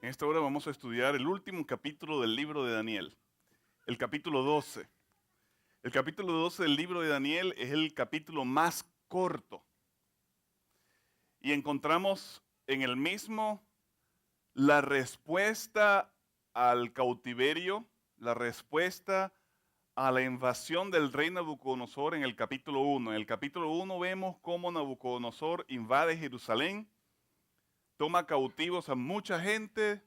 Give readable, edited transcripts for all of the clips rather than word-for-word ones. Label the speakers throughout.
Speaker 1: En esta hora vamos a estudiar el último capítulo del libro de Daniel, el capítulo 12. El capítulo 12 del libro de Daniel es el capítulo más corto y encontramos en el mismo la respuesta al cautiverio, la respuesta a la invasión del rey Nabucodonosor en el capítulo 1. En el capítulo 1 vemos cómo Nabucodonosor invade Jerusalén, toma cautivos a mucha gente,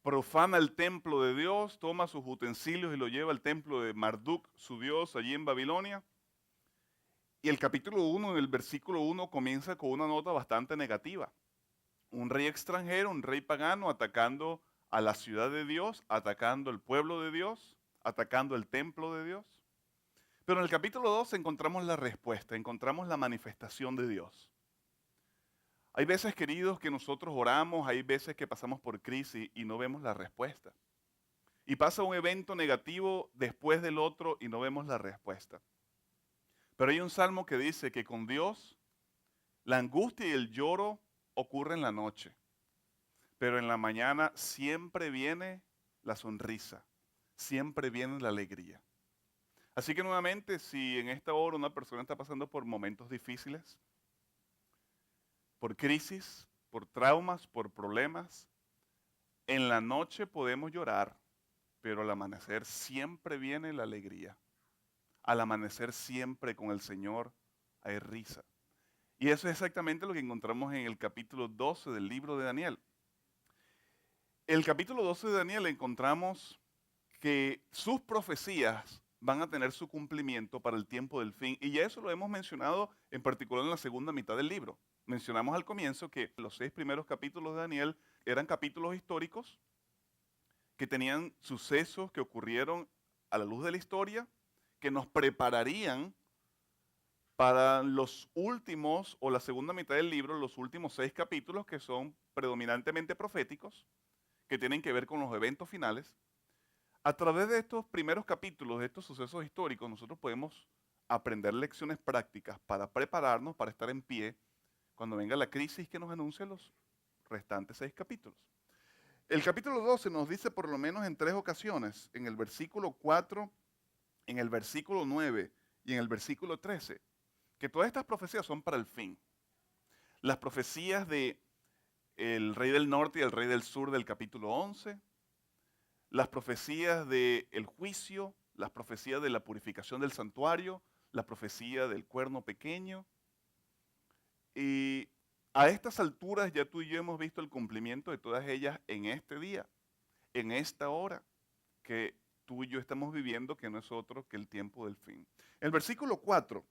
Speaker 1: profana el templo de Dios, toma sus utensilios y lo lleva al templo de Marduk, su dios, allí en Babilonia. Y el capítulo 1, en el versículo 1, comienza con una nota bastante negativa. Un rey extranjero, un rey pagano, atacando a la ciudad de Dios, atacando el pueblo de Dios, atacando el templo de Dios. Pero en el capítulo 2 encontramos la respuesta, encontramos la manifestación de Dios. Hay veces, queridos, que nosotros oramos, hay veces que pasamos por crisis y no vemos la respuesta. Y pasa un evento negativo después del otro y no vemos la respuesta. Pero hay un salmo que dice que con Dios la angustia y el lloro ocurren en la noche, pero en la mañana siempre viene la sonrisa, siempre viene la alegría. Así que nuevamente, si en esta hora una persona está pasando por momentos difíciles, por crisis, por traumas, por problemas, en la noche podemos llorar, pero al amanecer siempre viene la alegría. Al amanecer siempre con el Señor hay risa. Y eso es exactamente lo que encontramos en el capítulo 12 del libro de Daniel. El capítulo 12 de Daniel encontramos que sus profecías van a tener su cumplimiento para el tiempo del fin. Y ya eso lo hemos mencionado en particular en la segunda mitad del libro. Mencionamos al comienzo que los 6 primeros capítulos de Daniel eran capítulos históricos que tenían sucesos que ocurrieron a la luz de la historia, que nos prepararían para los últimos o la segunda mitad del libro, los últimos 6 capítulos que son predominantemente proféticos, que tienen que ver con los eventos finales. A través de estos primeros capítulos, de estos sucesos históricos, nosotros podemos aprender lecciones prácticas para prepararnos, para estar en pie cuando venga la crisis que nos anuncie los restantes 6 capítulos. El capítulo 12 nos dice por lo menos en 3 ocasiones, en el versículo 4, en el versículo 9 y en el versículo 13, que todas estas profecías son para el fin. Las profecías de el rey del norte y el rey del sur del capítulo 11, las profecías del juicio, las profecías de la purificación del santuario, la profecía del cuerno pequeño. Y a estas alturas ya tú y yo hemos visto el cumplimiento de todas ellas en este día, en esta hora que tú y yo estamos viviendo, que no es otro que el tiempo del fin. El versículo 4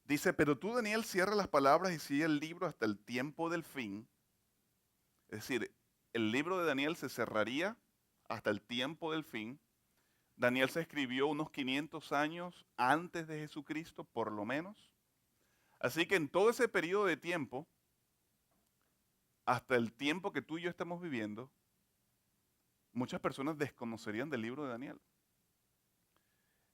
Speaker 1: dice, pero tú, Daniel, cierra las palabras y sigue el libro hasta el tiempo del fin. Es decir, el libro de Daniel se cerraría hasta el tiempo del fin. Daniel se escribió unos 500 años antes de Jesucristo, por lo menos. Así que en todo ese periodo de tiempo, hasta el tiempo que tú y yo estamos viviendo, muchas personas desconocerían del libro de Daniel.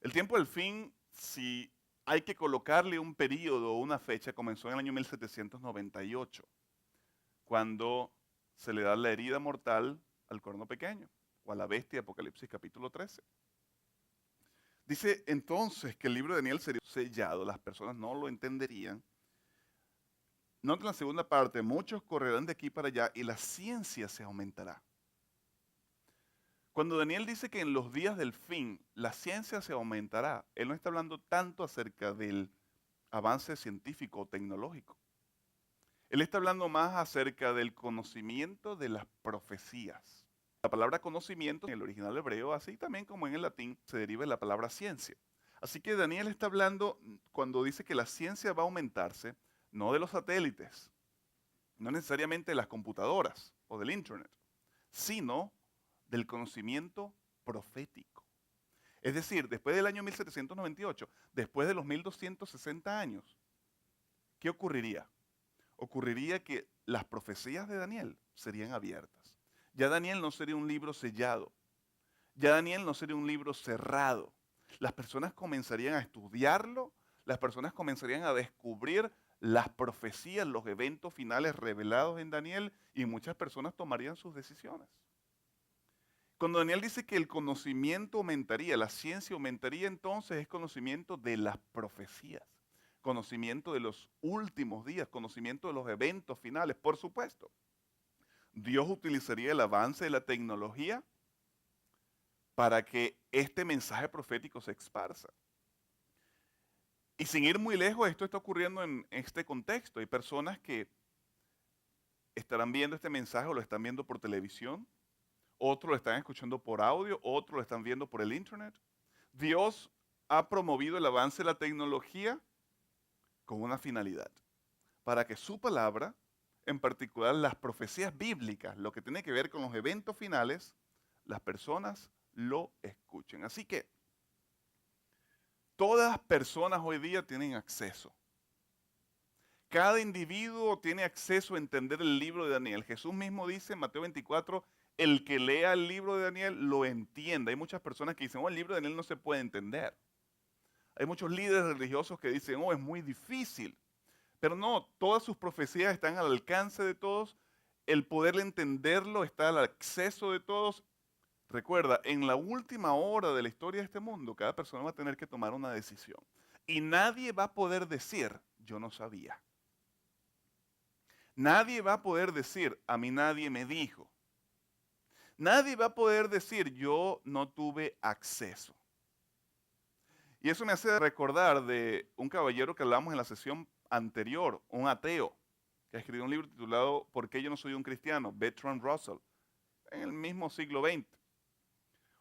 Speaker 1: El tiempo del fin, si hay que colocarle un periodo o una fecha, comenzó en el año 1798, cuando se le da la herida mortal al cuerno pequeño, o a la bestia, Apocalipsis capítulo 13. Dice entonces que el libro de Daniel sería sellado, las personas no lo entenderían. Nota la segunda parte, muchos correrán de aquí para allá y la ciencia se aumentará. Cuando Daniel dice que en los días del fin la ciencia se aumentará, él no está hablando tanto acerca del avance científico o tecnológico. Él está hablando más acerca del conocimiento de las profecías. La palabra conocimiento en el original hebreo, así también como en el latín, se deriva de la palabra ciencia. Así que Daniel está hablando, cuando dice que la ciencia va a aumentarse, no de los satélites, no necesariamente de las computadoras o del internet, sino del conocimiento profético. Es decir, después del año 1798, después de los 1260 años, ¿qué ocurriría? Ocurriría que las profecías de Daniel serían abiertas. Ya Daniel no sería un libro sellado. Ya Daniel no sería un libro cerrado. Las personas comenzarían a estudiarlo, las personas comenzarían a descubrir las profecías, los eventos finales revelados en Daniel y muchas personas tomarían sus decisiones. Cuando Daniel dice que el conocimiento aumentaría, la ciencia aumentaría, entonces es conocimiento de las profecías, conocimiento de los últimos días, conocimiento de los eventos finales, por supuesto. Dios utilizaría el avance de la tecnología para que este mensaje profético se esparza. Y sin ir muy lejos, esto está ocurriendo en este contexto. Hay personas que estarán viendo este mensaje o lo están viendo por televisión, otros lo están escuchando por audio, otros lo están viendo por el internet. Dios ha promovido el avance de la tecnología con una finalidad, para que su palabra, en particular las profecías bíblicas, lo que tiene que ver con los eventos finales, las personas lo escuchen. Así que todas las personas hoy día tienen acceso. Cada individuo tiene acceso a entender el libro de Daniel. Jesús mismo dice en Mateo 24, el que lea el libro de Daniel lo entiende. Hay muchas personas que dicen, oh, el libro de Daniel no se puede entender. Hay muchos líderes religiosos que dicen, oh, es muy difícil. Pero no, todas sus profecías están al alcance de todos. El poder entenderlo está al acceso de todos. Recuerda, en la última hora de la historia de este mundo, cada persona va a tener que tomar una decisión. Y nadie va a poder decir, yo no sabía. Nadie va a poder decir, a mí nadie me dijo. Nadie va a poder decir, yo no tuve acceso. Y eso me hace recordar de un caballero que hablamos en la sesión anterior, un ateo, que escribió un libro titulado ¿Por qué yo no soy un cristiano? Bertrand Russell, en el mismo siglo XX.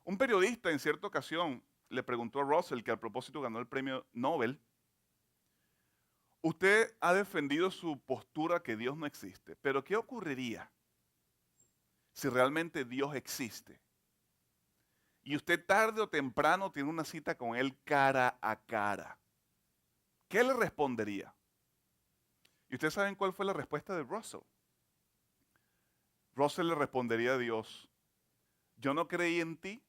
Speaker 1: Un periodista en cierta ocasión le preguntó a Russell, que al propósito ganó el premio Nobel, usted ha defendido su postura que Dios no existe, pero ¿qué ocurriría si realmente Dios existe? Y usted tarde o temprano tiene una cita con Él cara a cara. ¿Qué le respondería? ¿Y ustedes saben cuál fue la respuesta de Russell? Russell le respondería a Dios, yo no creí en ti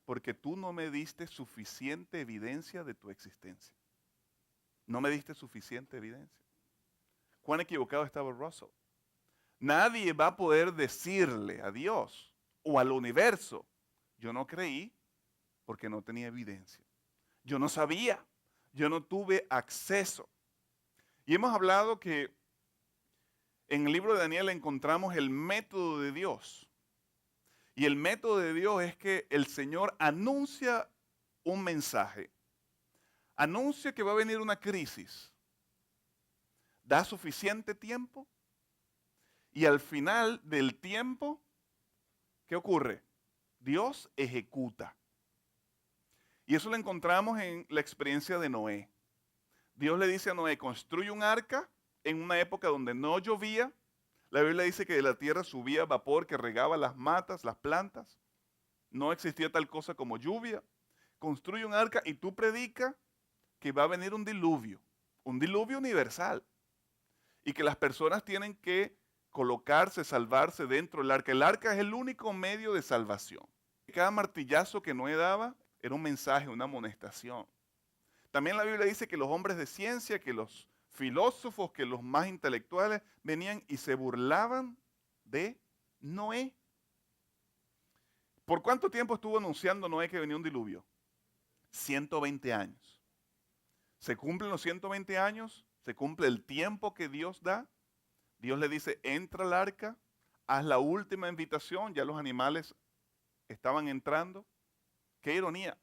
Speaker 1: porque tú no me diste suficiente evidencia de tu existencia. No me diste suficiente evidencia. ¿Cuán equivocado estaba Russell? Nadie va a poder decirle a Dios o al universo, yo no creí porque no tenía evidencia. Yo no sabía, yo no tuve acceso. Y hemos hablado que en el libro de Daniel encontramos el método de Dios. Y el método de Dios es que el Señor anuncia un mensaje. Anuncia que va a venir una crisis. Da suficiente tiempo. Y al final del tiempo, ¿qué ocurre? Dios ejecuta. Y eso lo encontramos en la experiencia de Noé. Dios le dice a Noé, construye un arca en una época donde no llovía. La Biblia dice que de la tierra subía vapor que regaba las matas, las plantas. No existía tal cosa como lluvia. Construye un arca y tú predicas que va a venir un diluvio universal. Y que las personas tienen que colocarse, salvarse dentro del arca. El arca es el único medio de salvación. Cada martillazo que Noé daba era un mensaje, una amonestación. También la Biblia dice que los hombres de ciencia, que los filósofos, que los más intelectuales venían y se burlaban de Noé. ¿Por cuánto tiempo estuvo anunciando Noé que venía un diluvio? 120 años. Se cumplen los 120 años, se cumple el tiempo que Dios da. Dios le dice, entra al arca, haz la última invitación, ya los animales estaban entrando. Qué ironía,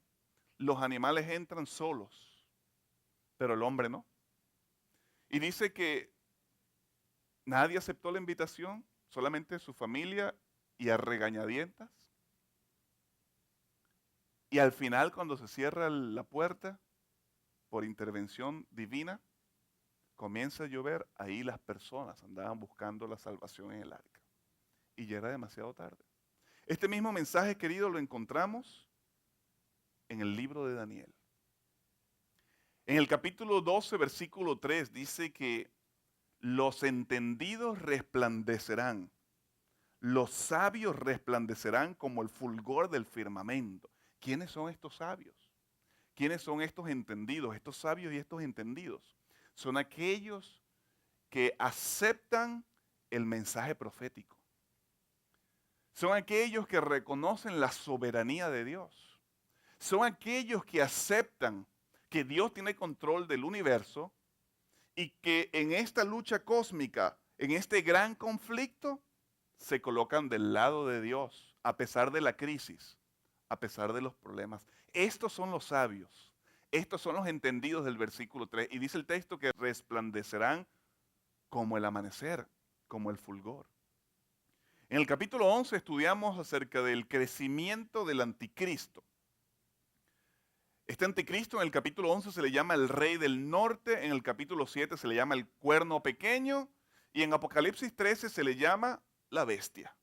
Speaker 1: los animales entran solos, pero el hombre no. Y dice que nadie aceptó la invitación, solamente su familia y a regañadientas. Y al final, cuando se cierra la puerta, por intervención divina, comienza a llover, ahí las personas andaban buscando la salvación en el arca. Y ya era demasiado tarde. Este mismo mensaje, querido, lo encontramos en el libro de Daniel. En el capítulo 12, versículo 3, dice que los entendidos resplandecerán, los sabios resplandecerán como el fulgor del firmamento. ¿Quiénes son estos sabios? ¿Quiénes son estos entendidos, estos sabios y estos entendidos? Son aquellos que aceptan el mensaje profético. Son aquellos que reconocen la soberanía de Dios. Son aquellos que aceptan que Dios tiene control del universo y que en esta lucha cósmica, en este gran conflicto, se colocan del lado de Dios, a pesar de la crisis, a pesar de los problemas. Estos son los sabios, estos son los entendidos del versículo 3. Y dice el texto que resplandecerán como el amanecer, como el fulgor. En el capítulo 11 estudiamos acerca del crecimiento del anticristo. Este anticristo en el capítulo 11 se le llama el rey del norte, en el capítulo 7 se le llama el cuerno pequeño y en Apocalipsis 13 se le llama la bestia.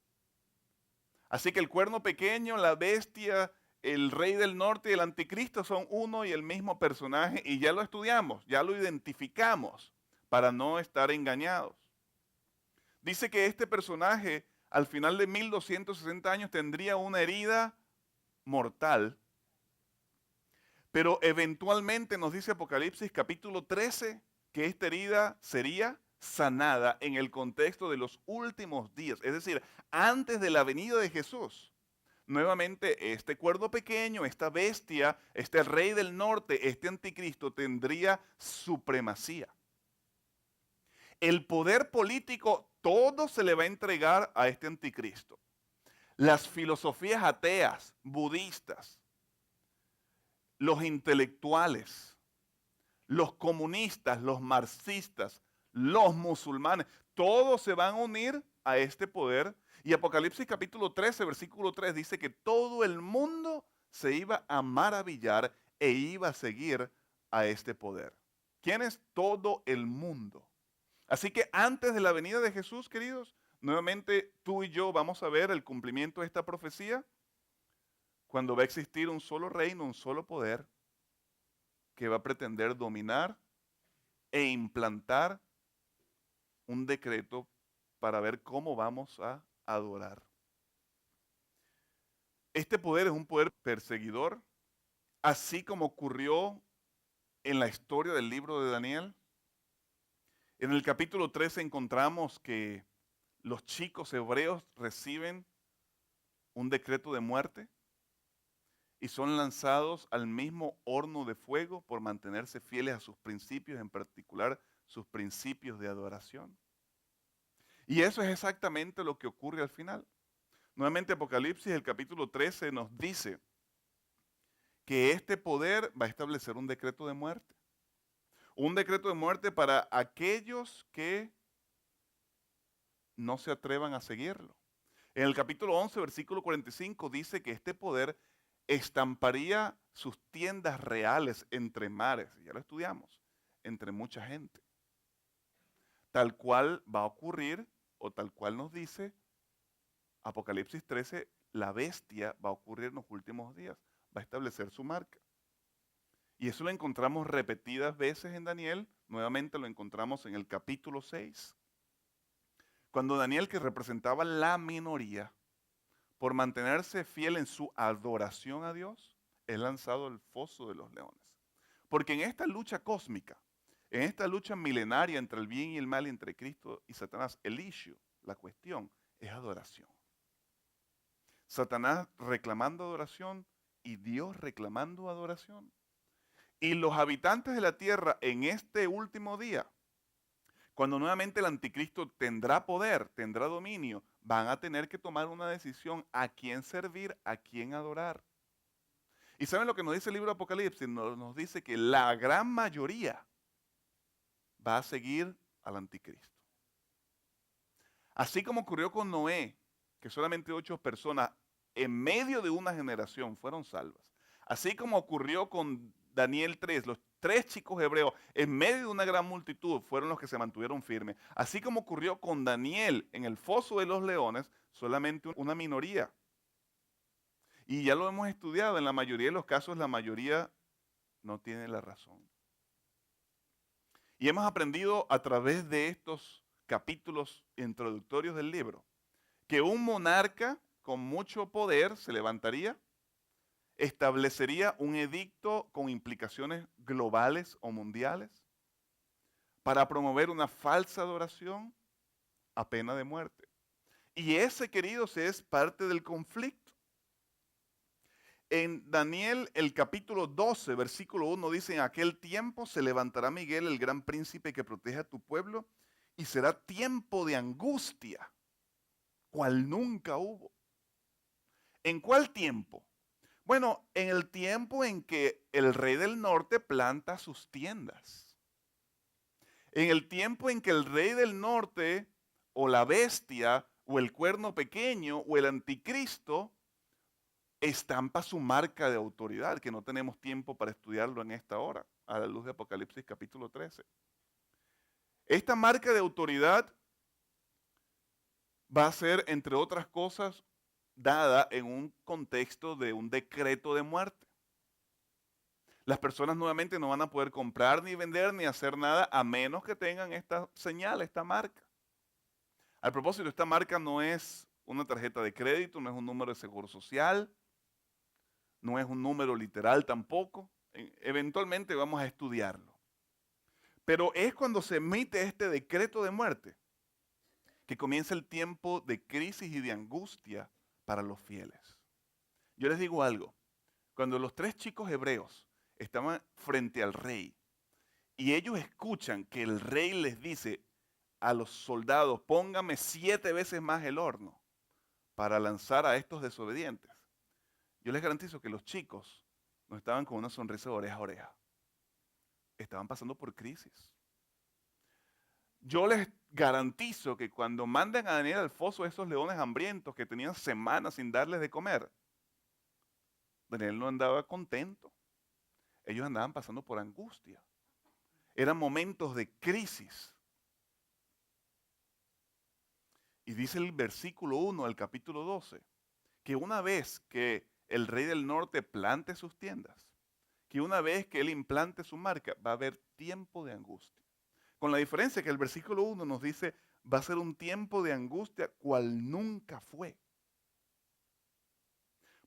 Speaker 1: Así que el cuerno pequeño, la bestia, el rey del norte y el anticristo son uno y el mismo personaje y ya lo estudiamos, ya lo identificamos para no estar engañados. Dice que este personaje al final de 1260 años tendría una herida mortal, pero eventualmente nos dice Apocalipsis capítulo 13 que esta herida sería sanada en el contexto de los últimos días, es decir, antes de la venida de Jesús. Nuevamente este cuerno pequeño, esta bestia, este rey del norte, este anticristo tendría supremacía. El poder político, todo se le va a entregar a este anticristo. Las filosofías ateas, budistas, los intelectuales, los comunistas, los marxistas, los musulmanes, todos se van a unir a este poder. Y Apocalipsis capítulo 13, versículo 3 dice que todo el mundo se iba a maravillar e iba a seguir a este poder. ¿Quién es todo el mundo? Así que antes de la venida de Jesús, queridos, nuevamente tú y yo vamos a ver el cumplimiento de esta profecía cuando va a existir un solo reino, un solo poder que va a pretender dominar e implantar un decreto para ver cómo vamos a adorar. Este poder es un poder perseguidor, así como ocurrió en la historia del libro de Daniel. En el capítulo 13 encontramos que los chicos hebreos reciben un decreto de muerte y son lanzados al mismo horno de fuego por mantenerse fieles a sus principios, en particular sus principios de adoración. Y eso es exactamente lo que ocurre al final. Nuevamente Apocalipsis, el capítulo 13, nos dice que este poder va a establecer un decreto de muerte. Un decreto de muerte para aquellos que no se atrevan a seguirlo. En el capítulo 11, versículo 45, dice que este poder estamparía sus tiendas reales entre mares, ya lo estudiamos, entre mucha gente. Tal cual va a ocurrir, o tal cual nos dice Apocalipsis 13, la bestia va a ocurrir en los últimos días, va a establecer su marca. Y eso lo encontramos repetidas veces en Daniel, nuevamente lo encontramos en el capítulo 6. Cuando Daniel, que representaba la minoría, por mantenerse fiel en su adoración a Dios, es lanzado al foso de los leones. Porque en esta lucha cósmica, en esta lucha milenaria entre el bien y el mal, entre Cristo y Satanás, el issue, la cuestión, es adoración. Satanás reclamando adoración y Dios reclamando adoración. Y los habitantes de la tierra en este último día, cuando nuevamente el anticristo tendrá poder, tendrá dominio, van a tener que tomar una decisión a quién servir, a quién adorar. ¿Y saben lo que nos dice el libro de Apocalipsis? Nos dice que la gran mayoría va a seguir al anticristo. Así como ocurrió con Noé, que solamente 8 personas en medio de una generación fueron salvas. Así como ocurrió con Daniel 3, los 3 chicos hebreos en medio de una gran multitud fueron los que se mantuvieron firmes. Así como ocurrió con Daniel en el foso de los leones, solamente una minoría. Y ya lo hemos estudiado, en la mayoría de los casos la mayoría no tiene la razón. Y hemos aprendido a través de estos capítulos introductorios del libro que un monarca con mucho poder se levantaría, establecería un edicto con implicaciones globales o mundiales para promover una falsa adoración a pena de muerte. Y ese, queridos, es parte del conflicto. En Daniel, el capítulo 12, versículo 1, dice: en aquel tiempo se levantará Miguel, el gran príncipe que protege a tu pueblo, y será tiempo de angustia, cual nunca hubo. ¿En cuál tiempo? Bueno, en el tiempo en que el rey del norte planta sus tiendas. En el tiempo en que el rey del norte, o la bestia, o el cuerno pequeño, o el anticristo, estampa su marca de autoridad, que no tenemos tiempo para estudiarlo en esta hora, a la luz de Apocalipsis capítulo 13. Esta marca de autoridad va a ser, entre otras cosas, dada en un contexto de un decreto de muerte. Las personas nuevamente no van a poder comprar, ni vender, ni hacer nada a menos que tengan esta señal, esta marca. Al propósito, esta marca no es una tarjeta de crédito, no es un número de seguro social, no es un número literal tampoco. Eventualmente vamos a estudiarlo. Pero es cuando se emite este decreto de muerte que comienza el tiempo de crisis y de angustia para los fieles. Yo les digo algo, cuando los 3 chicos hebreos estaban frente al rey y ellos escuchan que el rey les dice a los soldados: póngame 7 veces más el horno para lanzar a estos desobedientes, yo les garantizo que los chicos no estaban con una sonrisa de oreja a oreja. Estaban pasando por crisis. Yo les garantizo que cuando mandan a Daniel al foso, esos leones hambrientos que tenían semanas sin darles de comer, Daniel no andaba contento. Ellos andaban pasando por angustia. Eran momentos de crisis. Y dice el versículo 1 del capítulo 12, que una vez que el rey del norte plante sus tiendas, que una vez que él implante su marca, va a haber tiempo de angustia. Con la diferencia que el versículo 1 nos dice: va a ser un tiempo de angustia cual nunca fue.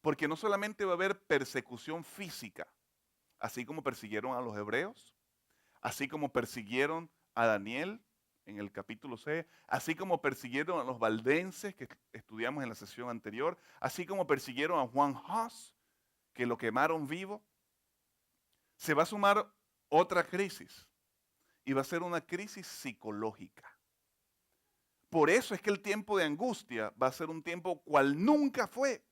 Speaker 1: Porque no solamente va a haber persecución física, así como persiguieron a los hebreos, así como persiguieron a Daniel en el capítulo 6, así como persiguieron a los valdenses que estudiamos en la sesión anterior, así como persiguieron a Juan Hus, que lo quemaron vivo. Se va a sumar otra crisis, y va a ser una crisis psicológica. Por eso es que el tiempo de angustia va a ser un tiempo cual nunca fue.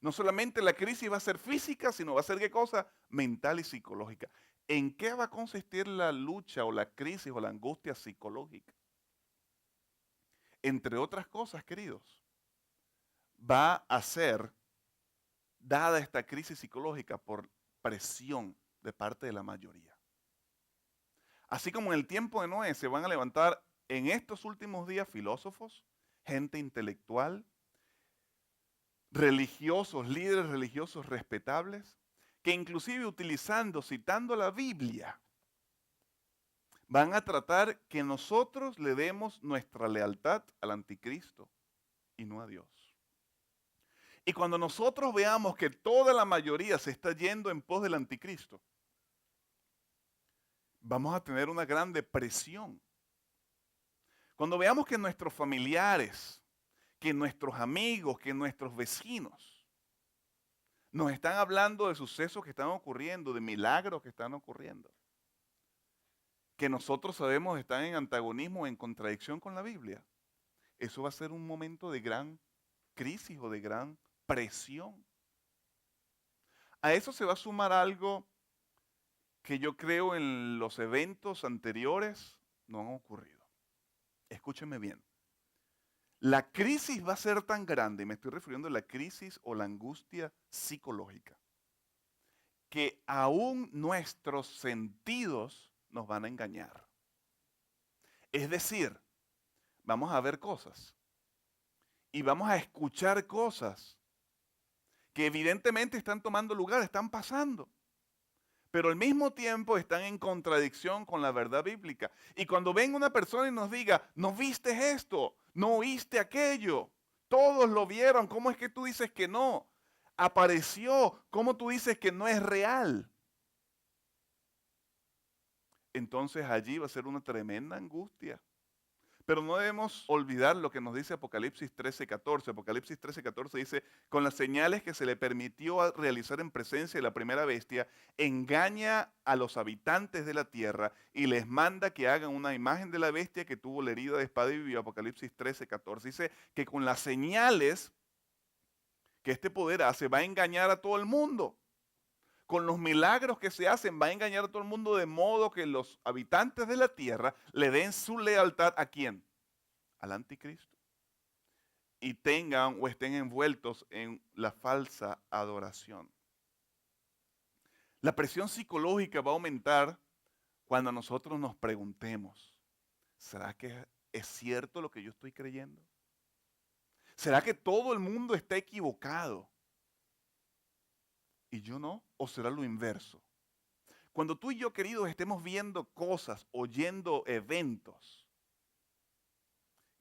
Speaker 1: No solamente la crisis va a ser física, sino va a ser, ¿qué cosa? Mental y psicológica. ¿En qué va a consistir la lucha o la crisis o la angustia psicológica? Entre otras cosas, queridos, va a ser dada esta crisis psicológica por presión de parte de la mayoría. Así como en el tiempo de Noé se van a levantar en estos últimos días filósofos, gente intelectual, religiosos, líderes religiosos respetables, que inclusive citando la Biblia, van a tratar que nosotros le demos nuestra lealtad al anticristo y no a Dios. Y cuando nosotros veamos que toda la mayoría se está yendo en pos del anticristo, vamos a tener una gran depresión. Cuando veamos que nuestros familiares, que nuestros amigos, que nuestros vecinos nos están hablando de sucesos que están ocurriendo, de milagros que están ocurriendo, que nosotros sabemos están en antagonismo, en contradicción con la Biblia, eso va a ser un momento de gran crisis o de gran presión. A eso se va a sumar algo que yo creo en los eventos anteriores no han ocurrido. Escúchenme bien. La crisis va a ser tan grande, y me estoy refiriendo a la crisis o la angustia psicológica, que aún nuestros sentidos nos van a engañar. Es decir, vamos a ver cosas y vamos a escuchar cosas que evidentemente están tomando lugar, están pasando, pero al mismo tiempo están en contradicción con la verdad bíblica. Y cuando venga una persona y nos diga: no viste esto, no oíste aquello, todos lo vieron, ¿cómo es que tú dices que no? Apareció. ¿Cómo tú dices que no es real? Entonces allí va a ser una tremenda angustia. Pero no debemos olvidar lo que nos dice Apocalipsis 13:14. Apocalipsis 13:14 dice, con las señales que se le permitió realizar en presencia de la primera bestia, engaña a los habitantes de la tierra y les manda que hagan una imagen de la bestia que tuvo la herida de espada y vivió. Apocalipsis 13:14 dice que con las señales que este poder hace va a engañar a todo el mundo. Con los milagros que se hacen va a engañar a todo el mundo de modo que los habitantes de la tierra le den su lealtad ¿a quién? Al anticristo. Y tengan o estén envueltos en la falsa adoración. La presión psicológica va a aumentar cuando nosotros nos preguntemos, ¿será que es cierto lo que yo estoy creyendo? ¿Será que todo el mundo está equivocado y yo no? ¿O será lo inverso? Cuando tú y yo, queridos, estemos viendo cosas, oyendo eventos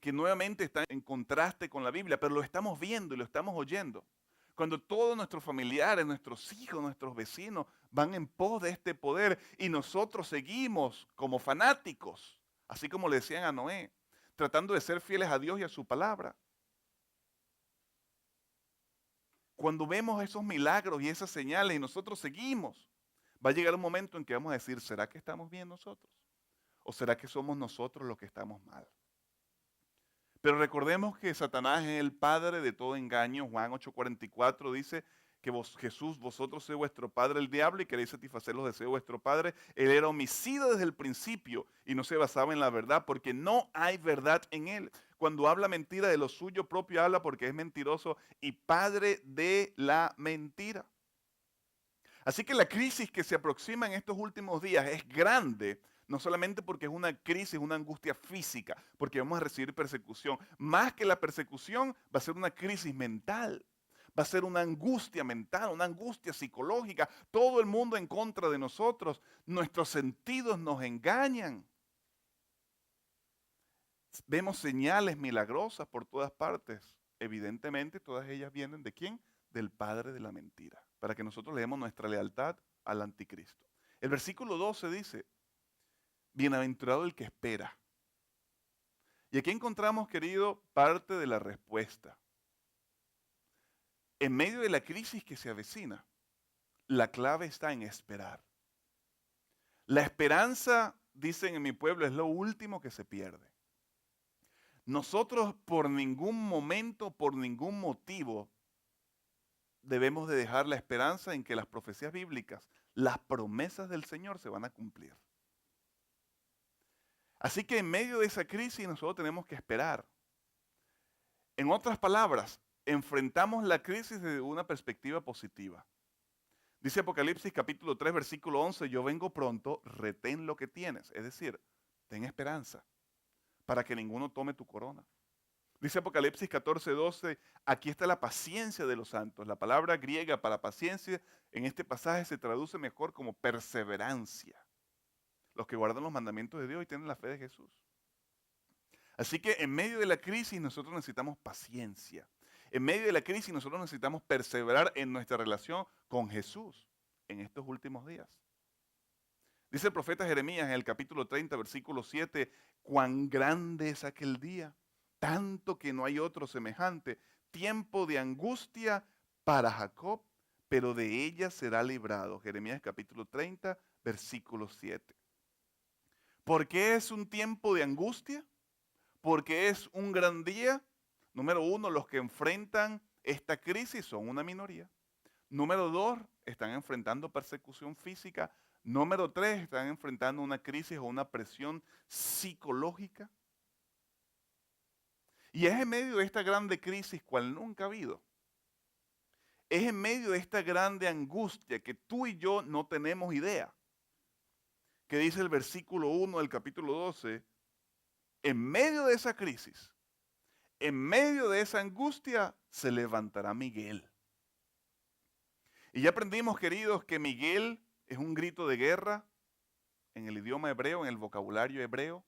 Speaker 1: que nuevamente están en contraste con la Biblia, pero lo estamos viendo y lo estamos oyendo. Cuando todos nuestros familiares, nuestros hijos, nuestros vecinos van en pos de este poder y nosotros seguimos como fanáticos, así como le decían a Noé, tratando de ser fieles a Dios y a su palabra. Cuando vemos esos milagros y esas señales y nosotros seguimos, va a llegar un momento en que vamos a decir, ¿será que estamos bien nosotros? ¿O será que somos nosotros los que estamos mal? Pero recordemos que Satanás es el padre de todo engaño. Juan 8:44 dice que Jesús, vosotros sois vuestro padre el diablo y queréis satisfacer los deseos de vuestro padre. Él era homicida desde el principio y no se basaba en la verdad porque no hay verdad en él. Cuando habla mentira de lo suyo propio habla porque es mentiroso y padre de la mentira. Así que la crisis que se aproxima en estos últimos días es grande, no solamente porque es una crisis, una angustia física, porque vamos a recibir persecución. Más que la persecución, va a ser una crisis mental, va a ser una angustia mental, una angustia psicológica. Todo el mundo en contra de nosotros, nuestros sentidos nos engañan. Vemos señales milagrosas por todas partes. Evidentemente, todas ellas vienen ¿de quién? Del padre de la mentira, para que nosotros le demos nuestra lealtad al anticristo. El versículo 12 dice, bienaventurado el que espera. Y aquí encontramos, querido, parte de la respuesta. En medio de la crisis que se avecina, la clave está en esperar. La esperanza, dicen en mi pueblo, es lo último que se pierde. Nosotros por ningún momento, por ningún motivo, debemos de dejar la esperanza en que las profecías bíblicas, las promesas del Señor se van a cumplir. Así que en medio de esa crisis nosotros tenemos que esperar. En otras palabras, enfrentamos la crisis desde una perspectiva positiva. Dice Apocalipsis capítulo 3, versículo 11, yo vengo pronto, retén lo que tienes. Es decir, ten esperanza para que ninguno tome tu corona. Dice Apocalipsis 14:12, aquí está la paciencia de los santos. La palabra griega para paciencia en este pasaje se traduce mejor como perseverancia. Los que guardan los mandamientos de Dios y tienen la fe de Jesús. Así que en medio de la crisis nosotros necesitamos paciencia. En medio de la crisis nosotros necesitamos perseverar en nuestra relación con Jesús en estos últimos días. Dice el profeta Jeremías en el capítulo 30, versículo 7, cuán grande es aquel día, tanto que no hay otro semejante, tiempo de angustia para Jacob, pero de ella será librado. Jeremías capítulo 30, versículo 7. ¿Por qué es un tiempo de angustia? Porque es un gran día. Número uno, los que enfrentan esta crisis son una minoría. Número dos, están enfrentando persecución física. Número tres, están enfrentando una crisis o una presión psicológica. Y es en medio de esta grande crisis cual nunca ha habido. Es en medio de esta grande angustia que tú y yo no tenemos idea. Que dice el versículo 1 del capítulo 12, en medio de esa crisis, en medio de esa angustia, se levantará Miguel. Y ya aprendimos, queridos, que Miguel es un grito de guerra en el idioma hebreo, en el vocabulario hebreo.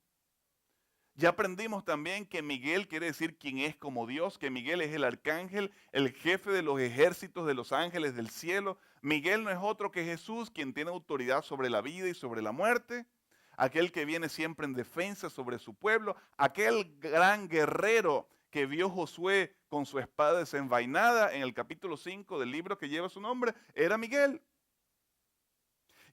Speaker 1: Ya aprendimos también que Miguel quiere decir quien es como Dios, que Miguel es el arcángel, el jefe de los ejércitos de los ángeles del cielo. Miguel no es otro que Jesús, quien tiene autoridad sobre la vida y sobre la muerte, aquel que viene siempre en defensa sobre su pueblo, aquel gran guerrero que vio Josué con su espada desenvainada en el capítulo 5 del libro que lleva su nombre, era Miguel.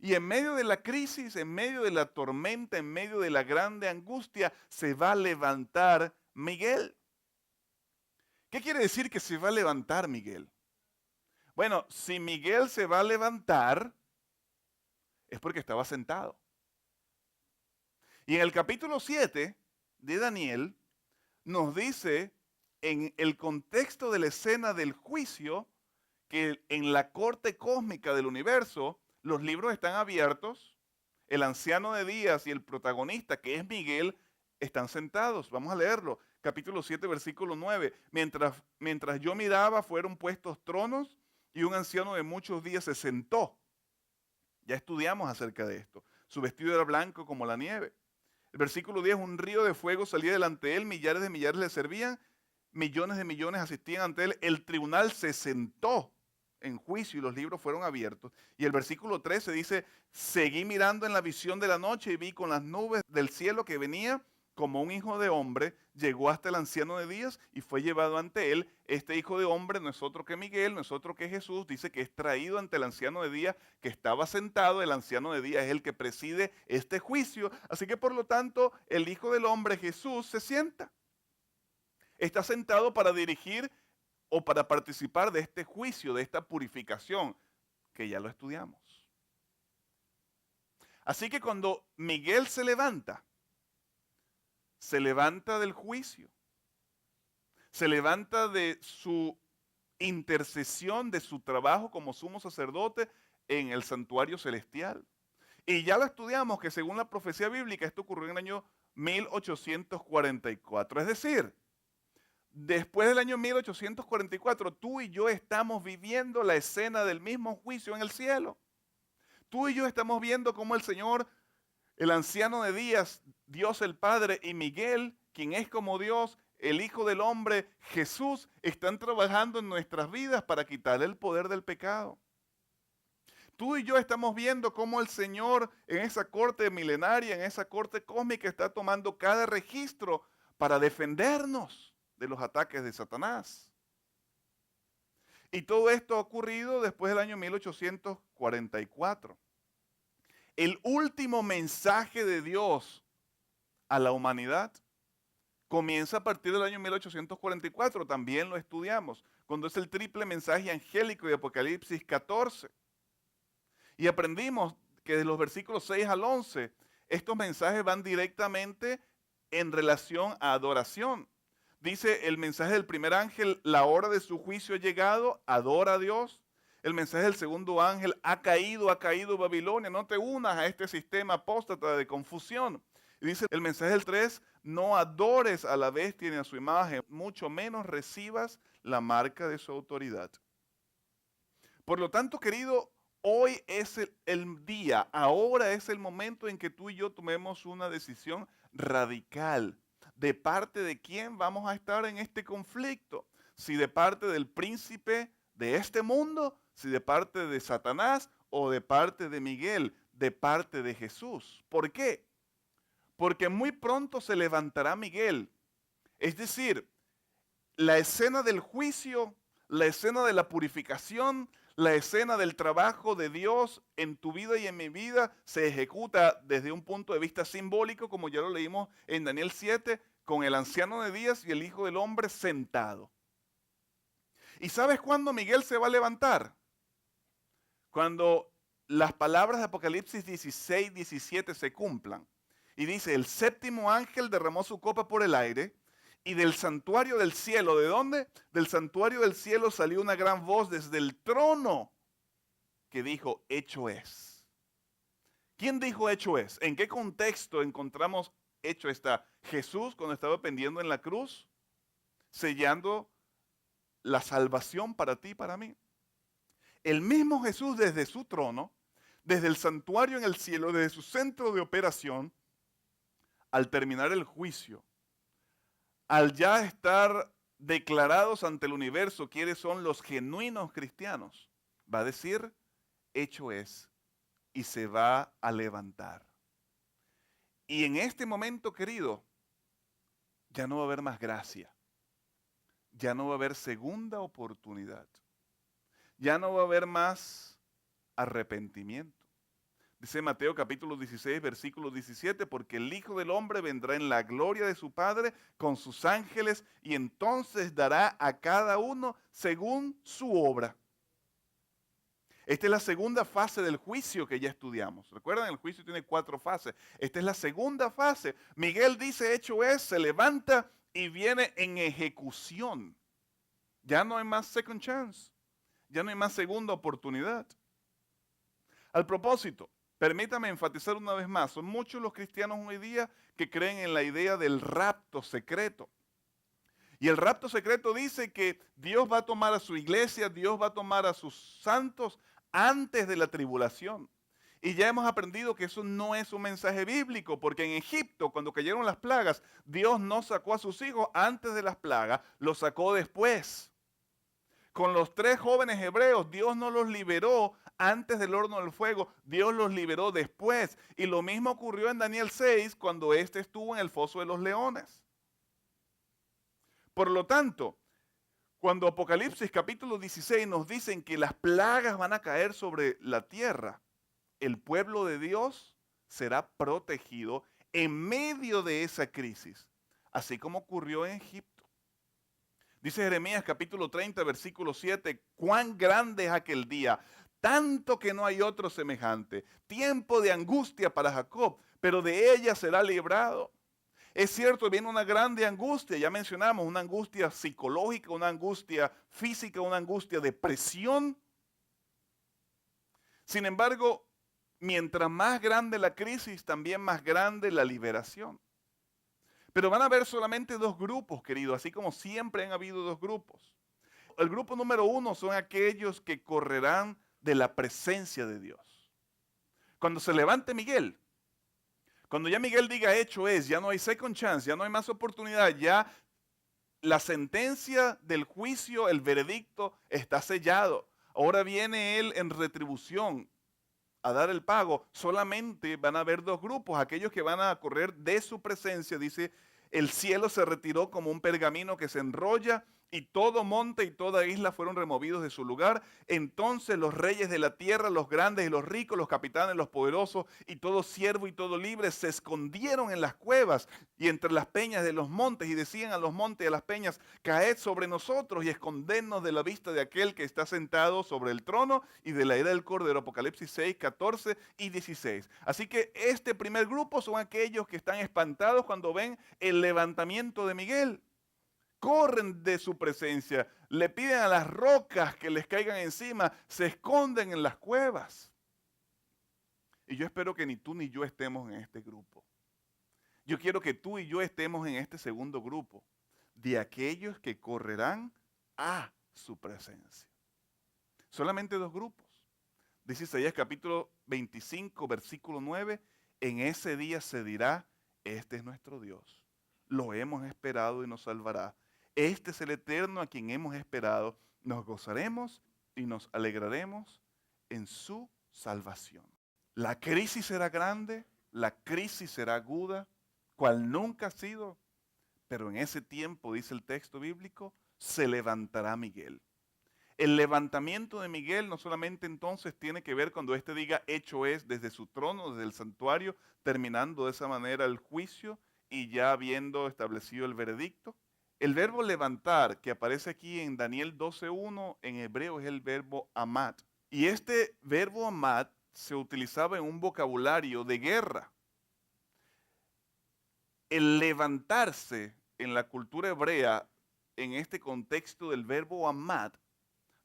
Speaker 1: Y en medio de la crisis, en medio de la tormenta, en medio de la grande angustia, se va a levantar Miguel. ¿Qué quiere decir que se va a levantar Miguel? Bueno, si Miguel se va a levantar, es porque estaba sentado. Y en el capítulo 7 de Daniel, nos dice en el contexto de la escena del juicio, que en la corte cósmica del universo, los libros están abiertos, el anciano de días y el protagonista, que es Miguel, están sentados. Vamos a leerlo. Capítulo 7, versículo 9. Mientras yo miraba, fueron puestos tronos y un anciano de muchos días se sentó. Ya estudiamos acerca de esto. Su vestido era blanco como la nieve. El versículo 10, un río de fuego salía delante de él, millares de millares le servían, millones de millones asistían ante él. El tribunal se sentó en juicio y los libros fueron abiertos. Y el versículo 13 dice, seguí mirando en la visión de la noche y vi con las nubes del cielo que venía como un hijo de hombre, llegó hasta el anciano de días y fue llevado ante él. Este hijo de hombre no es otro que Miguel, no es otro que Jesús, dice que es traído ante el anciano de días que estaba sentado. El anciano de días es el que preside este juicio. Así que por lo tanto el hijo del hombre Jesús se sienta. Está sentado para dirigir o para participar de este juicio, de esta purificación, que ya lo estudiamos. Así que cuando Miguel se levanta del juicio, se levanta de su intercesión, de su trabajo como sumo sacerdote en el santuario celestial. Y ya lo estudiamos que según la profecía bíblica esto ocurrió en el año 1844, es decir, después del año 1844, tú y yo estamos viviendo la escena del mismo juicio en el cielo. Tú y yo estamos viendo cómo el Señor, el anciano de días, Dios el Padre y Miguel, quien es como Dios, el Hijo del Hombre, Jesús, están trabajando en nuestras vidas para quitarle el poder del pecado. Tú y yo estamos viendo cómo el Señor en esa corte milenaria, en esa corte cósmica, está tomando cada registro para defendernos de los ataques de Satanás. Y todo esto ha ocurrido después del año 1844. El último mensaje de Dios a la humanidad comienza a partir del año 1844, también lo estudiamos, cuando es el triple mensaje angélico de Apocalipsis 14. Y aprendimos que de los versículos 6 al 11, estos mensajes van directamente en relación a adoración. Dice el mensaje del primer ángel, la hora de su juicio ha llegado, adora a Dios. El mensaje del segundo ángel, ha caído Babilonia, no te unas a este sistema apóstata de confusión. Y dice el mensaje del 3, no adores a la bestia ni a su imagen, mucho menos recibas la marca de su autoridad. Por lo tanto, querido, hoy es el día, ahora es el momento en que tú y yo tomemos una decisión radical. ¿De parte de quién vamos a estar en este conflicto? Si de parte del príncipe de este mundo, si de parte de Satanás o de parte de Miguel, de parte de Jesús. ¿Por qué? Porque muy pronto se levantará Miguel. Es decir, la escena del juicio, la escena de la purificación, la escena del trabajo de Dios en tu vida y en mi vida se ejecuta desde un punto de vista simbólico, como ya lo leímos en Daniel 7, con el anciano de días y el Hijo del Hombre sentado. ¿Y sabes cuándo Miguel se va a levantar? Cuando las palabras de Apocalipsis 16, 17 se cumplan. Y dice, el séptimo ángel derramó su copa por el aire y del santuario del cielo, ¿de dónde? Del santuario del cielo salió una gran voz desde el trono que dijo, hecho es. ¿Quién dijo hecho es? ¿En qué contexto encontramos hecho está? Jesús cuando estaba pendiendo en la cruz, sellando la salvación para ti y para mí. El mismo Jesús desde su trono, desde el santuario en el cielo, desde su centro de operación, al terminar el juicio, al ya estar declarados ante el universo quiénes son los genuinos cristianos, va a decir, hecho es, y se va a levantar. Y en este momento, querido, ya no va a haber más gracia. Ya no va a haber segunda oportunidad. Ya no va a haber más arrepentimiento. Dice Mateo capítulo 16, versículo 17, porque el Hijo del Hombre vendrá en la gloria de su Padre con sus ángeles y entonces dará a cada uno según su obra. Esta es la segunda fase del juicio que ya estudiamos. ¿Recuerdan? El juicio tiene 4 fases. Esta es la segunda fase. Miguel dice, hecho es, se levanta y viene en ejecución. Ya no hay más second chance. Ya no hay más segunda oportunidad. Al propósito, permítame enfatizar una vez más, son muchos los cristianos hoy día que creen en la idea del rapto secreto. Y el rapto secreto dice que Dios va a tomar a su iglesia, Dios va a tomar a sus santos antes de la tribulación. Y ya hemos aprendido que eso no es un mensaje bíblico, porque en Egipto, cuando cayeron las plagas, Dios no sacó a sus hijos antes de las plagas, los sacó después. Con los 3 jóvenes hebreos, Dios no los liberó antes del horno del fuego, Dios los liberó después. Y lo mismo ocurrió en Daniel 6, cuando éste estuvo en el foso de los leones. Por lo tanto, cuando Apocalipsis capítulo 16 nos dicen que las plagas van a caer sobre la tierra, el pueblo de Dios será protegido en medio de esa crisis, así como ocurrió en Egipto. Dice Jeremías capítulo 30, versículo 7, cuán grande es aquel día, tanto que no hay otro semejante, tiempo de angustia para Jacob, pero de ella será librado. Es cierto, viene una grande angustia, ya mencionamos, una angustia psicológica, una angustia física, una angustia de presión. Sin embargo, mientras más grande la crisis, también más grande la liberación. Pero van a haber solamente 2 grupos, querido, así como siempre han habido 2 grupos. El grupo número 1 son aquellos que correrán de la presencia de Dios. Cuando se levante Miguel, cuando ya Miguel diga hecho es, ya no hay second chance, ya no hay más oportunidad, ya la sentencia del juicio, el veredicto está sellado. Ahora viene él en retribución a dar el pago. Solamente van a haber 2 grupos, aquellos que van a correr de su presencia. Dice, el cielo se retiró como un pergamino que se enrolla y todo monte y toda isla fueron removidos de su lugar. Entonces los reyes de la tierra, los grandes y los ricos, los capitanes, los poderosos y todo siervo y todo libre se escondieron en las cuevas y entre las peñas de los montes y decían a los montes y a las peñas, caed sobre nosotros y escondernos de la vista de aquel que está sentado sobre el trono y de la ira del Cordero. Apocalipsis 6, 14 y 16. Así que este primer grupo son aquellos que están espantados cuando ven el levantamiento de Miguel. Corren de su presencia, le piden a las rocas que les caigan encima, se esconden en las cuevas. Y yo espero que ni tú ni yo estemos en este grupo. Yo quiero que tú y yo estemos en este segundo grupo, de aquellos que correrán a su presencia. Solamente 2 grupos. Dice Isaías capítulo 25, versículo 9, en ese día se dirá, este es nuestro Dios, lo hemos esperado y nos salvará. Este es el Eterno a quien hemos esperado. Nos gozaremos y nos alegraremos en su salvación. La crisis será grande, la crisis será aguda, cual nunca ha sido, pero en ese tiempo, dice el texto bíblico, se levantará Miguel. El levantamiento de Miguel no solamente entonces tiene que ver cuando éste diga hecho es desde su trono, desde el santuario, terminando de esa manera el juicio y ya habiendo establecido el veredicto. El verbo levantar que aparece aquí en Daniel 12:1 en hebreo es el verbo amad. Y este verbo amad se utilizaba en un vocabulario de guerra. El levantarse en la cultura hebrea, en este contexto del verbo amad,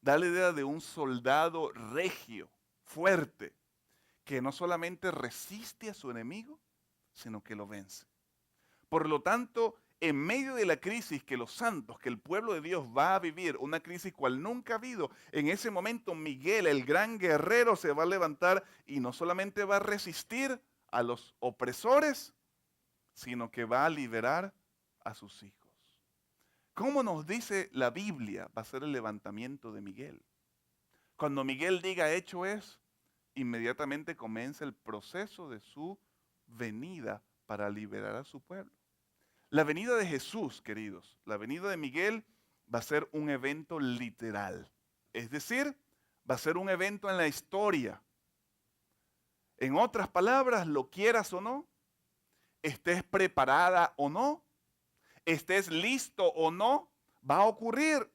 Speaker 1: da la idea de un soldado regio, fuerte, que no solamente resiste a su enemigo, sino que lo vence. Por lo tanto, en medio de la crisis que los santos, que el pueblo de Dios va a vivir, una crisis cual nunca ha habido, en ese momento Miguel, el gran guerrero, se va a levantar y no solamente va a resistir a los opresores, sino que va a liberar a sus hijos. ¿Cómo nos dice la Biblia? Va a ser el levantamiento de Miguel. Cuando Miguel diga hecho es, inmediatamente comienza el proceso de su venida para liberar a su pueblo. La venida de Jesús, queridos, la venida de Miguel va a ser un evento literal. Es decir, va a ser un evento en la historia. En otras palabras, lo quieras o no, estés preparada o no, estés listo o no, va a ocurrir.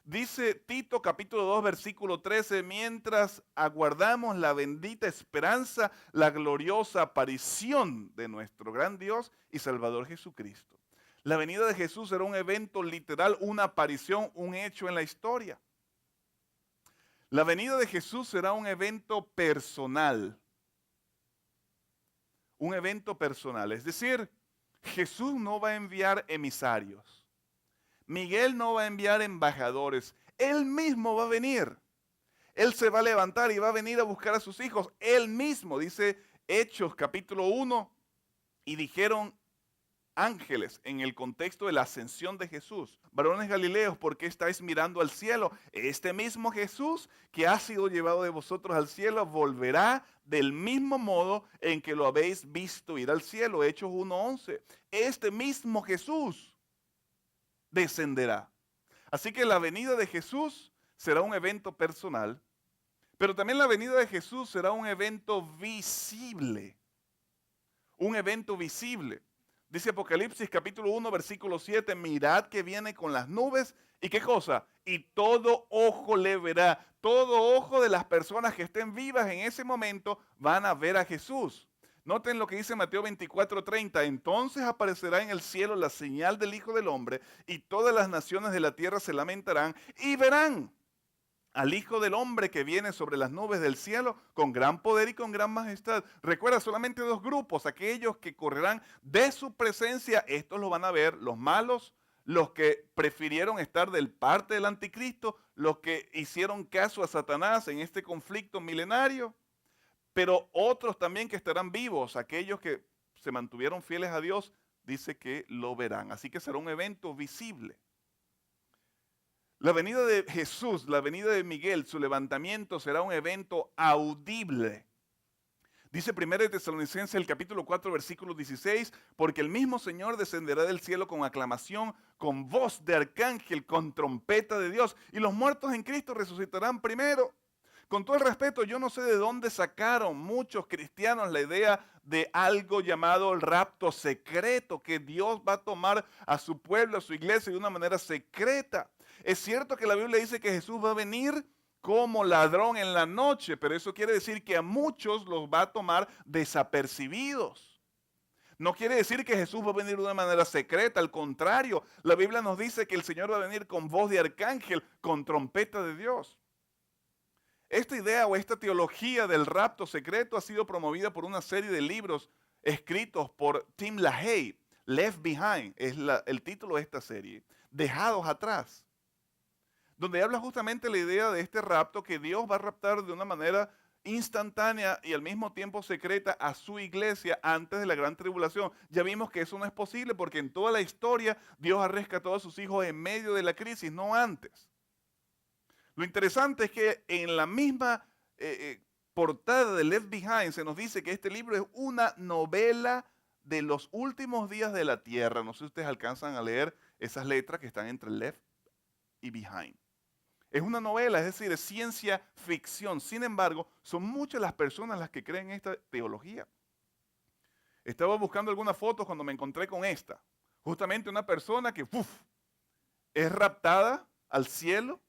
Speaker 1: Dice Tito capítulo 2 versículo 13, mientras aguardamos la bendita esperanza, la gloriosa aparición de nuestro gran Dios y Salvador Jesucristo. La venida de Jesús será un evento literal, una aparición, un hecho en la historia. La venida de Jesús será un evento personal. Un evento personal, es decir, Jesús no va a enviar emisarios. Miguel no va a enviar embajadores. Él mismo va a venir. Él se va a levantar y va a venir a buscar a sus hijos. Él mismo, dice Hechos capítulo 1, y dijeron ángeles en el contexto de la ascensión de Jesús. Varones Galileos, ¿por qué estáis mirando al cielo? Este mismo Jesús que ha sido llevado de vosotros al cielo volverá del mismo modo en que lo habéis visto ir al cielo. Hechos 1:11. Este mismo Jesús descenderá. Así que la venida de Jesús será un evento personal, pero también la venida de Jesús será un evento visible. Un evento visible. Dice Apocalipsis capítulo 1 versículo 7, mirad que viene con las nubes y qué cosa, y todo ojo le verá. Todo ojo de las personas que estén vivas en ese momento van a ver a Jesús. Noten lo que dice Mateo 24:30. Entonces aparecerá en el cielo la señal del Hijo del Hombre y todas las naciones de la tierra se lamentarán y verán al Hijo del Hombre que viene sobre las nubes del cielo con gran poder y con gran majestad. Recuerda, solamente dos grupos, aquellos que correrán de su presencia, estos lo van a ver, los malos, los que prefirieron estar del parte del anticristo, los que hicieron caso a Satanás en este conflicto milenario. Pero otros también que estarán vivos, aquellos que se mantuvieron fieles a Dios, dice que lo verán. Así que será un evento visible. La venida de Jesús, la venida de Miguel, su levantamiento será un evento audible. Dice 1 Tesalonicenses el capítulo 4 versículo 16, porque el mismo Señor descenderá del cielo con aclamación, con voz de arcángel, con trompeta de Dios, y los muertos en Cristo resucitarán primero. Con todo el respeto, yo no sé de dónde sacaron muchos cristianos la idea de algo llamado el rapto secreto, que Dios va a tomar a su pueblo, a su iglesia de una manera secreta. Es cierto que la Biblia dice que Jesús va a venir como ladrón en la noche, pero eso quiere decir que a muchos los va a tomar desapercibidos. No quiere decir que Jesús va a venir de una manera secreta, al contrario, la Biblia nos dice que el Señor va a venir con voz de arcángel, con trompeta de Dios. Esta idea o esta teología del rapto secreto ha sido promovida por una serie de libros escritos por Tim LaHaye. Left Behind es el título de esta serie, Dejados atrás, donde habla justamente la idea de este rapto, que Dios va a raptar de una manera instantánea y al mismo tiempo secreta a su iglesia antes de la gran tribulación. Ya vimos que eso no es posible porque en toda la historia Dios ha rescatado a sus hijos en medio de la crisis, no antes. Lo interesante es que en la misma portada de Left Behind se nos dice que este libro es una novela de los últimos días de la tierra. No sé si ustedes alcanzan a leer esas letras que están entre Left y Behind. Es una novela, es decir, es ciencia ficción. Sin embargo, son muchas las personas las que creen en esta teología. Estaba buscando algunas fotos cuando me encontré con esta. Justamente una persona que es raptada al cielo.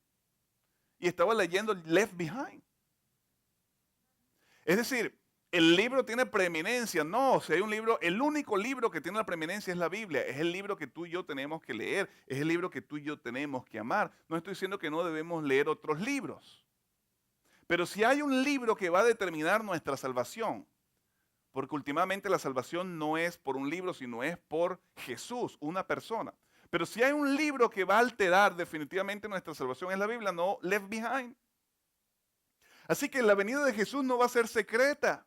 Speaker 1: Y estaba leyendo Left Behind. Es decir, el libro tiene preeminencia. No, si hay un libro, el único libro que tiene la preeminencia es la Biblia. Es el libro que tú y yo tenemos que leer. Es el libro que tú y yo tenemos que amar. No estoy diciendo que no debemos leer otros libros. Pero si hay un libro que va a determinar nuestra salvación, porque últimamente la salvación no es por un libro, sino es por Jesús, una persona. Pero si hay un libro que va a alterar definitivamente nuestra salvación es la Biblia, no Left Behind. Así que la venida de Jesús no va a ser secreta.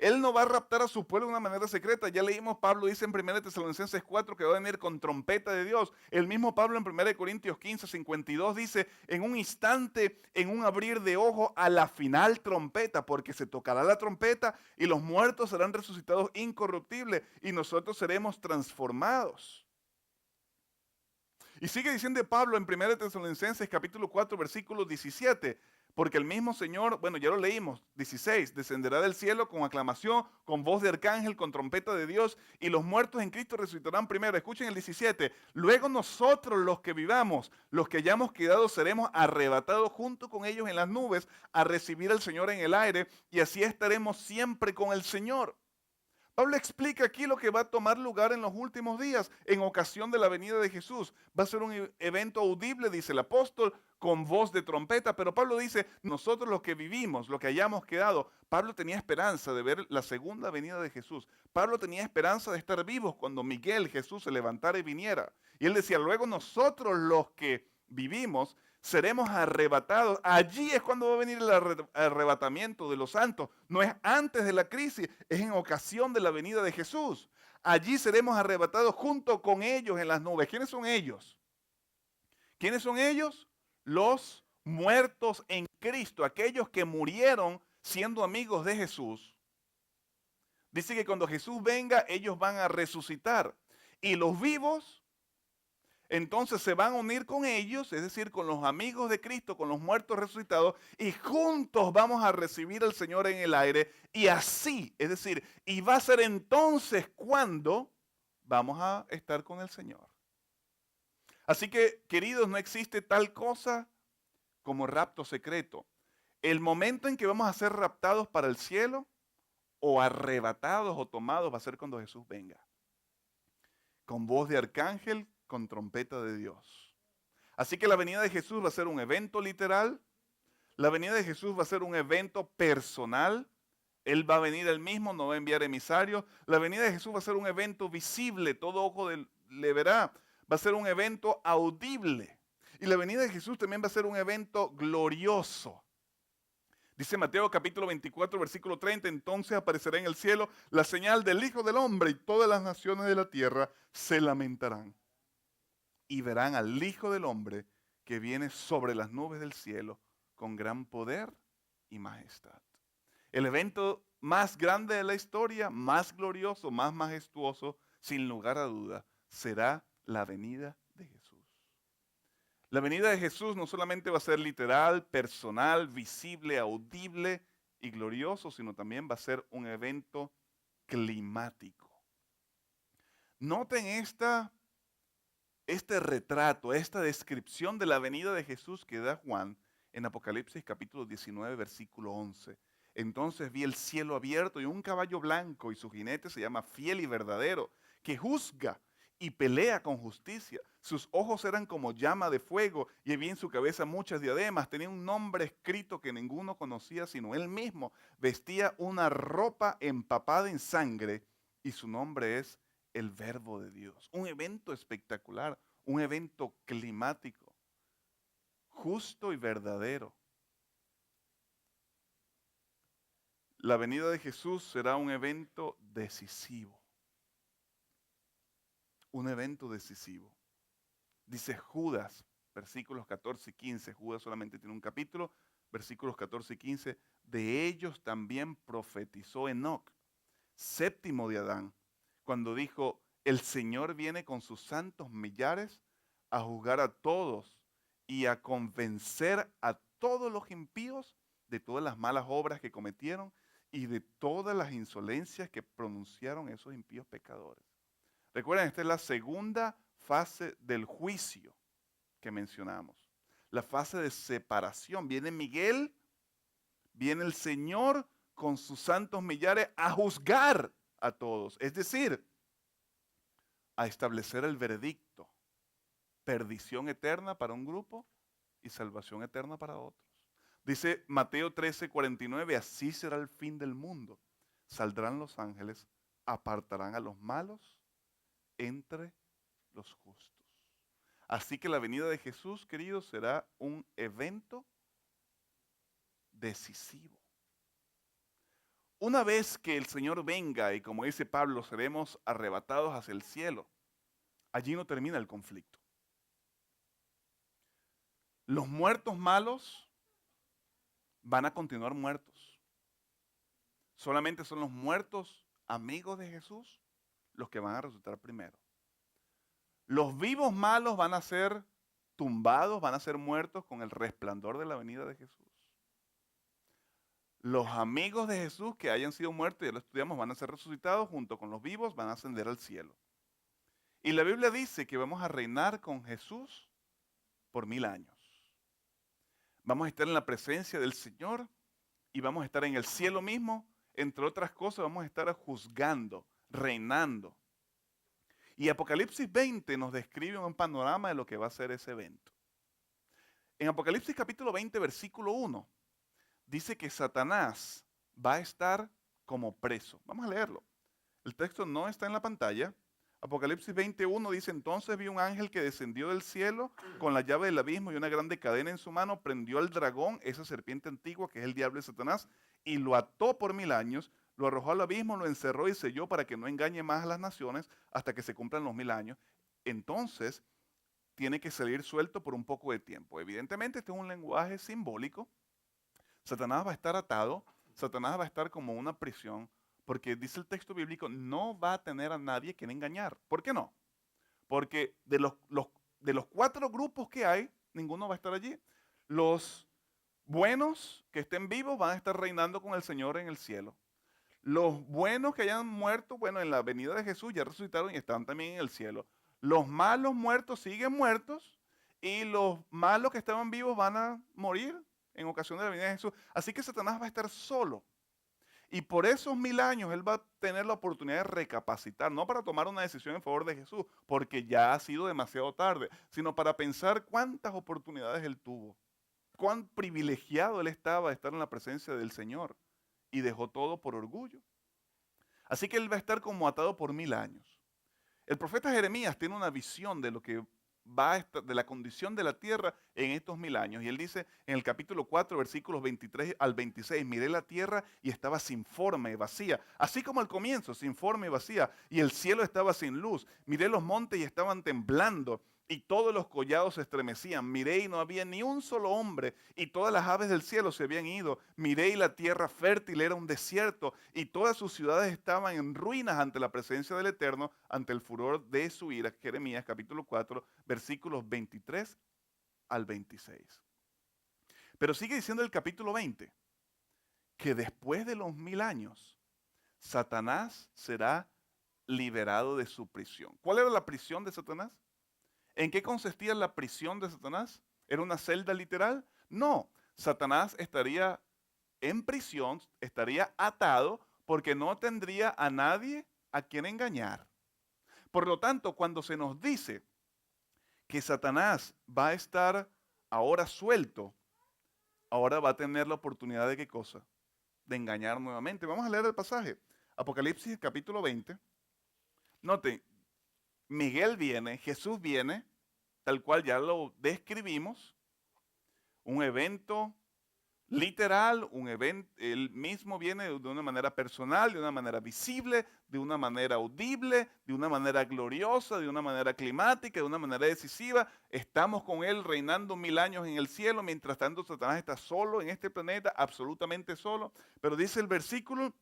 Speaker 1: Él no va a raptar a su pueblo de una manera secreta. Ya leímos, Pablo dice en 1 Tesalonicenses 4 que va a venir con trompeta de Dios. El mismo Pablo en 1 Corintios 15, 52 dice, en un instante, en un abrir de ojo, a la final trompeta, porque se tocará la trompeta y los muertos serán resucitados incorruptibles y nosotros seremos transformados. Y sigue diciendo Pablo en 1 Tesalonicenses capítulo 4 versículo 17, porque el mismo Señor, bueno, ya lo leímos, 16, descenderá del cielo con aclamación, con voz de arcángel, con trompeta de Dios, y los muertos en Cristo resucitarán primero. Escuchen el 17, luego nosotros los que vivamos, los que hayamos quedado, seremos arrebatados junto con ellos en las nubes a recibir al Señor en el aire, y así estaremos siempre con el Señor. Pablo explica aquí lo que va a tomar lugar en los últimos días, en ocasión de la venida de Jesús. Va a ser un evento audible, dice el apóstol, con voz de trompeta. Pero Pablo dice, nosotros los que vivimos, los que hayamos quedado, Pablo tenía esperanza de ver la segunda venida de Jesús. Pablo tenía esperanza de estar vivos cuando Miguel, Jesús, se levantara y viniera. Y él decía, luego nosotros los que vivimos, seremos arrebatados. Allí es cuando va a venir el arrebatamiento de los santos. No es antes de la crisis, es en ocasión de la venida de Jesús. Allí seremos arrebatados junto con ellos en las nubes. ¿Quiénes son ellos? ¿Quiénes son ellos? Los muertos en Cristo, aquellos que murieron siendo amigos de Jesús. Dice que cuando Jesús venga, ellos van a resucitar. Y los vivos entonces se van a unir con ellos, es decir, con los amigos de Cristo, con los muertos resucitados, y juntos vamos a recibir al Señor en el aire. Y así, es decir, y va a ser entonces cuando vamos a estar con el Señor. Así que, queridos, no existe tal cosa como rapto secreto. El momento en que vamos a ser raptados para el cielo, o arrebatados o tomados, va a ser cuando Jesús venga. Con voz de arcángel, con trompeta de Dios. Así que la venida de Jesús va a ser un evento literal. La venida de Jesús va a ser un evento personal. Él va a venir él mismo, no va a enviar emisarios. La venida de Jesús va a ser un evento visible, todo ojo le verá. Va a ser un evento audible. Y la venida de Jesús también va a ser un evento glorioso. Dice Mateo capítulo 24, versículo 30, entonces aparecerá en el cielo la señal del Hijo del Hombre y todas las naciones de la tierra se lamentarán. Y verán al Hijo del Hombre que viene sobre las nubes del cielo con gran poder y majestad. El evento más grande de la historia, más glorioso, más majestuoso, sin lugar a duda, será la venida de Jesús. La venida de Jesús no solamente va a ser literal, personal, visible, audible y glorioso, sino también va a ser un evento climático. Noten este retrato, esta descripción de la venida de Jesús que da Juan en Apocalipsis capítulo 19, versículo 11. Entonces vi el cielo abierto y un caballo blanco y su jinete se llama Fiel y Verdadero, que juzga y pelea con justicia. Sus ojos eran como llama de fuego y había en su cabeza muchas diademas. Tenía un nombre escrito que ninguno conocía sino él mismo. Vestía una ropa empapada en sangre y su nombre es el Verbo de Dios. Un evento espectacular, un evento climático, justo y verdadero. La venida de Jesús será un evento decisivo. Un evento decisivo. Dice Judas, versículos 14 y 15. Judas solamente tiene un capítulo, versículos 14 y 15. De ellos también profetizó Enoc, séptimo de Adán, cuando dijo, el Señor viene con sus santos millares a juzgar a todos y a convencer a todos los impíos de todas las malas obras que cometieron y de todas las insolencias que pronunciaron esos impíos pecadores. Recuerden, esta es la segunda fase del juicio que mencionamos. La fase de separación. Viene Miguel, viene el Señor con sus santos millares a juzgar a todos. Es decir, a establecer el veredicto. Perdición eterna para un grupo y salvación eterna para otros. Dice Mateo 13:49, así será el fin del mundo. Saldrán los ángeles, apartarán a los malos entre los justos. Así que la venida de Jesús, queridos, será un evento decisivo. una vez que el Señor venga y como dice Pablo, seremos arrebatados hacia el cielo, allí no termina el conflicto. Los muertos malos van a continuar muertos. Solamente son los muertos amigos de Jesús los que van a resucitar primero. Los vivos malos van a ser tumbados, van a ser muertos con el resplandor de la venida de Jesús. Los amigos de Jesús que hayan sido muertos, ya lo estudiamos, van a ser resucitados junto con los vivos, van a ascender al cielo. Y la Biblia dice que vamos a reinar con Jesús por 1000 años. Vamos a estar en la presencia del Señor y vamos a estar en el cielo mismo. Entre otras cosas, vamos a estar juzgando, reinando. Y Apocalipsis 20 nos describe un panorama de lo que va a ser ese evento. En Apocalipsis capítulo 20, versículo 1, dice que Satanás va a estar como preso. Vamos a leerlo. El texto no está en la pantalla. Apocalipsis 21 dice, entonces vi un ángel que descendió del cielo con la llave del abismo y una grande cadena en su mano, prendió al dragón, esa serpiente antigua que es el diablo y Satanás, y lo ató por 1000 años, lo arrojó al abismo, lo encerró y selló para que no engañe más a las naciones hasta que se cumplan los 1000 años. Entonces tiene que salir suelto por un poco de tiempo. Evidentemente este es un lenguaje simbólico. Satanás va a estar atado, Satanás va a estar como una prisión, porque dice el texto bíblico, no va a tener a nadie quien engañar. ¿Por qué no? Porque de los 4 grupos que hay, ninguno va a estar allí. Los buenos que estén vivos van a estar reinando con el Señor en el cielo. Los buenos que hayan muerto, bueno, en la venida de Jesús ya resucitaron y están también en el cielo. Los malos muertos siguen muertos y los malos que estaban vivos van a morir en ocasión de la venida de Jesús. Así que Satanás va a estar solo. Y por esos 1000 años él va a tener la oportunidad de recapacitar, no para tomar una decisión en favor de Jesús, porque ya ha sido demasiado tarde, sino para pensar cuántas oportunidades él tuvo, cuán privilegiado él estaba de estar en la presencia del Señor y dejó todo por orgullo. Así que él va a estar como atado por 1000 años. El profeta Jeremías tiene una visión de lo que va a estar, de la condición de la tierra en estos 1000 años. Y él dice en el capítulo 4, versículos 23 al 26, miré la tierra y estaba sin forma y vacía, así como al comienzo, sin forma y vacía, y el cielo estaba sin luz. Miré los montes y estaban temblando, y todos los collados se estremecían. Miré y no había ni un solo hombre, y todas las aves del cielo se habían ido. Miré y la tierra fértil era un desierto, y todas sus ciudades estaban en ruinas ante la presencia del Eterno, ante el furor de su ira. Jeremías capítulo 4, versículos 23 al 26. Pero sigue diciendo el capítulo 20, que después de los 1000 años, Satanás será liberado de su prisión. ¿Cuál era la prisión de Satanás? ¿En qué consistía la prisión de Satanás? ¿Era una celda literal? No, Satanás estaría en prisión, estaría atado porque no tendría a nadie a quien engañar. Por lo tanto, cuando se nos dice que Satanás va a estar ahora suelto, ahora va a tener la oportunidad de ¿qué cosa? De engañar nuevamente. Vamos a leer el pasaje. Apocalipsis capítulo 20. Noten, Miguel viene, Jesús viene, tal cual ya lo describimos, un evento literal, un evento, él mismo viene de una manera personal, de una manera visible, de una manera audible, de una manera gloriosa, de una manera climática, de una manera decisiva. Estamos con él reinando 1000 años en el cielo, mientras tanto Satanás está solo en este planeta, absolutamente solo. Pero dice el versículo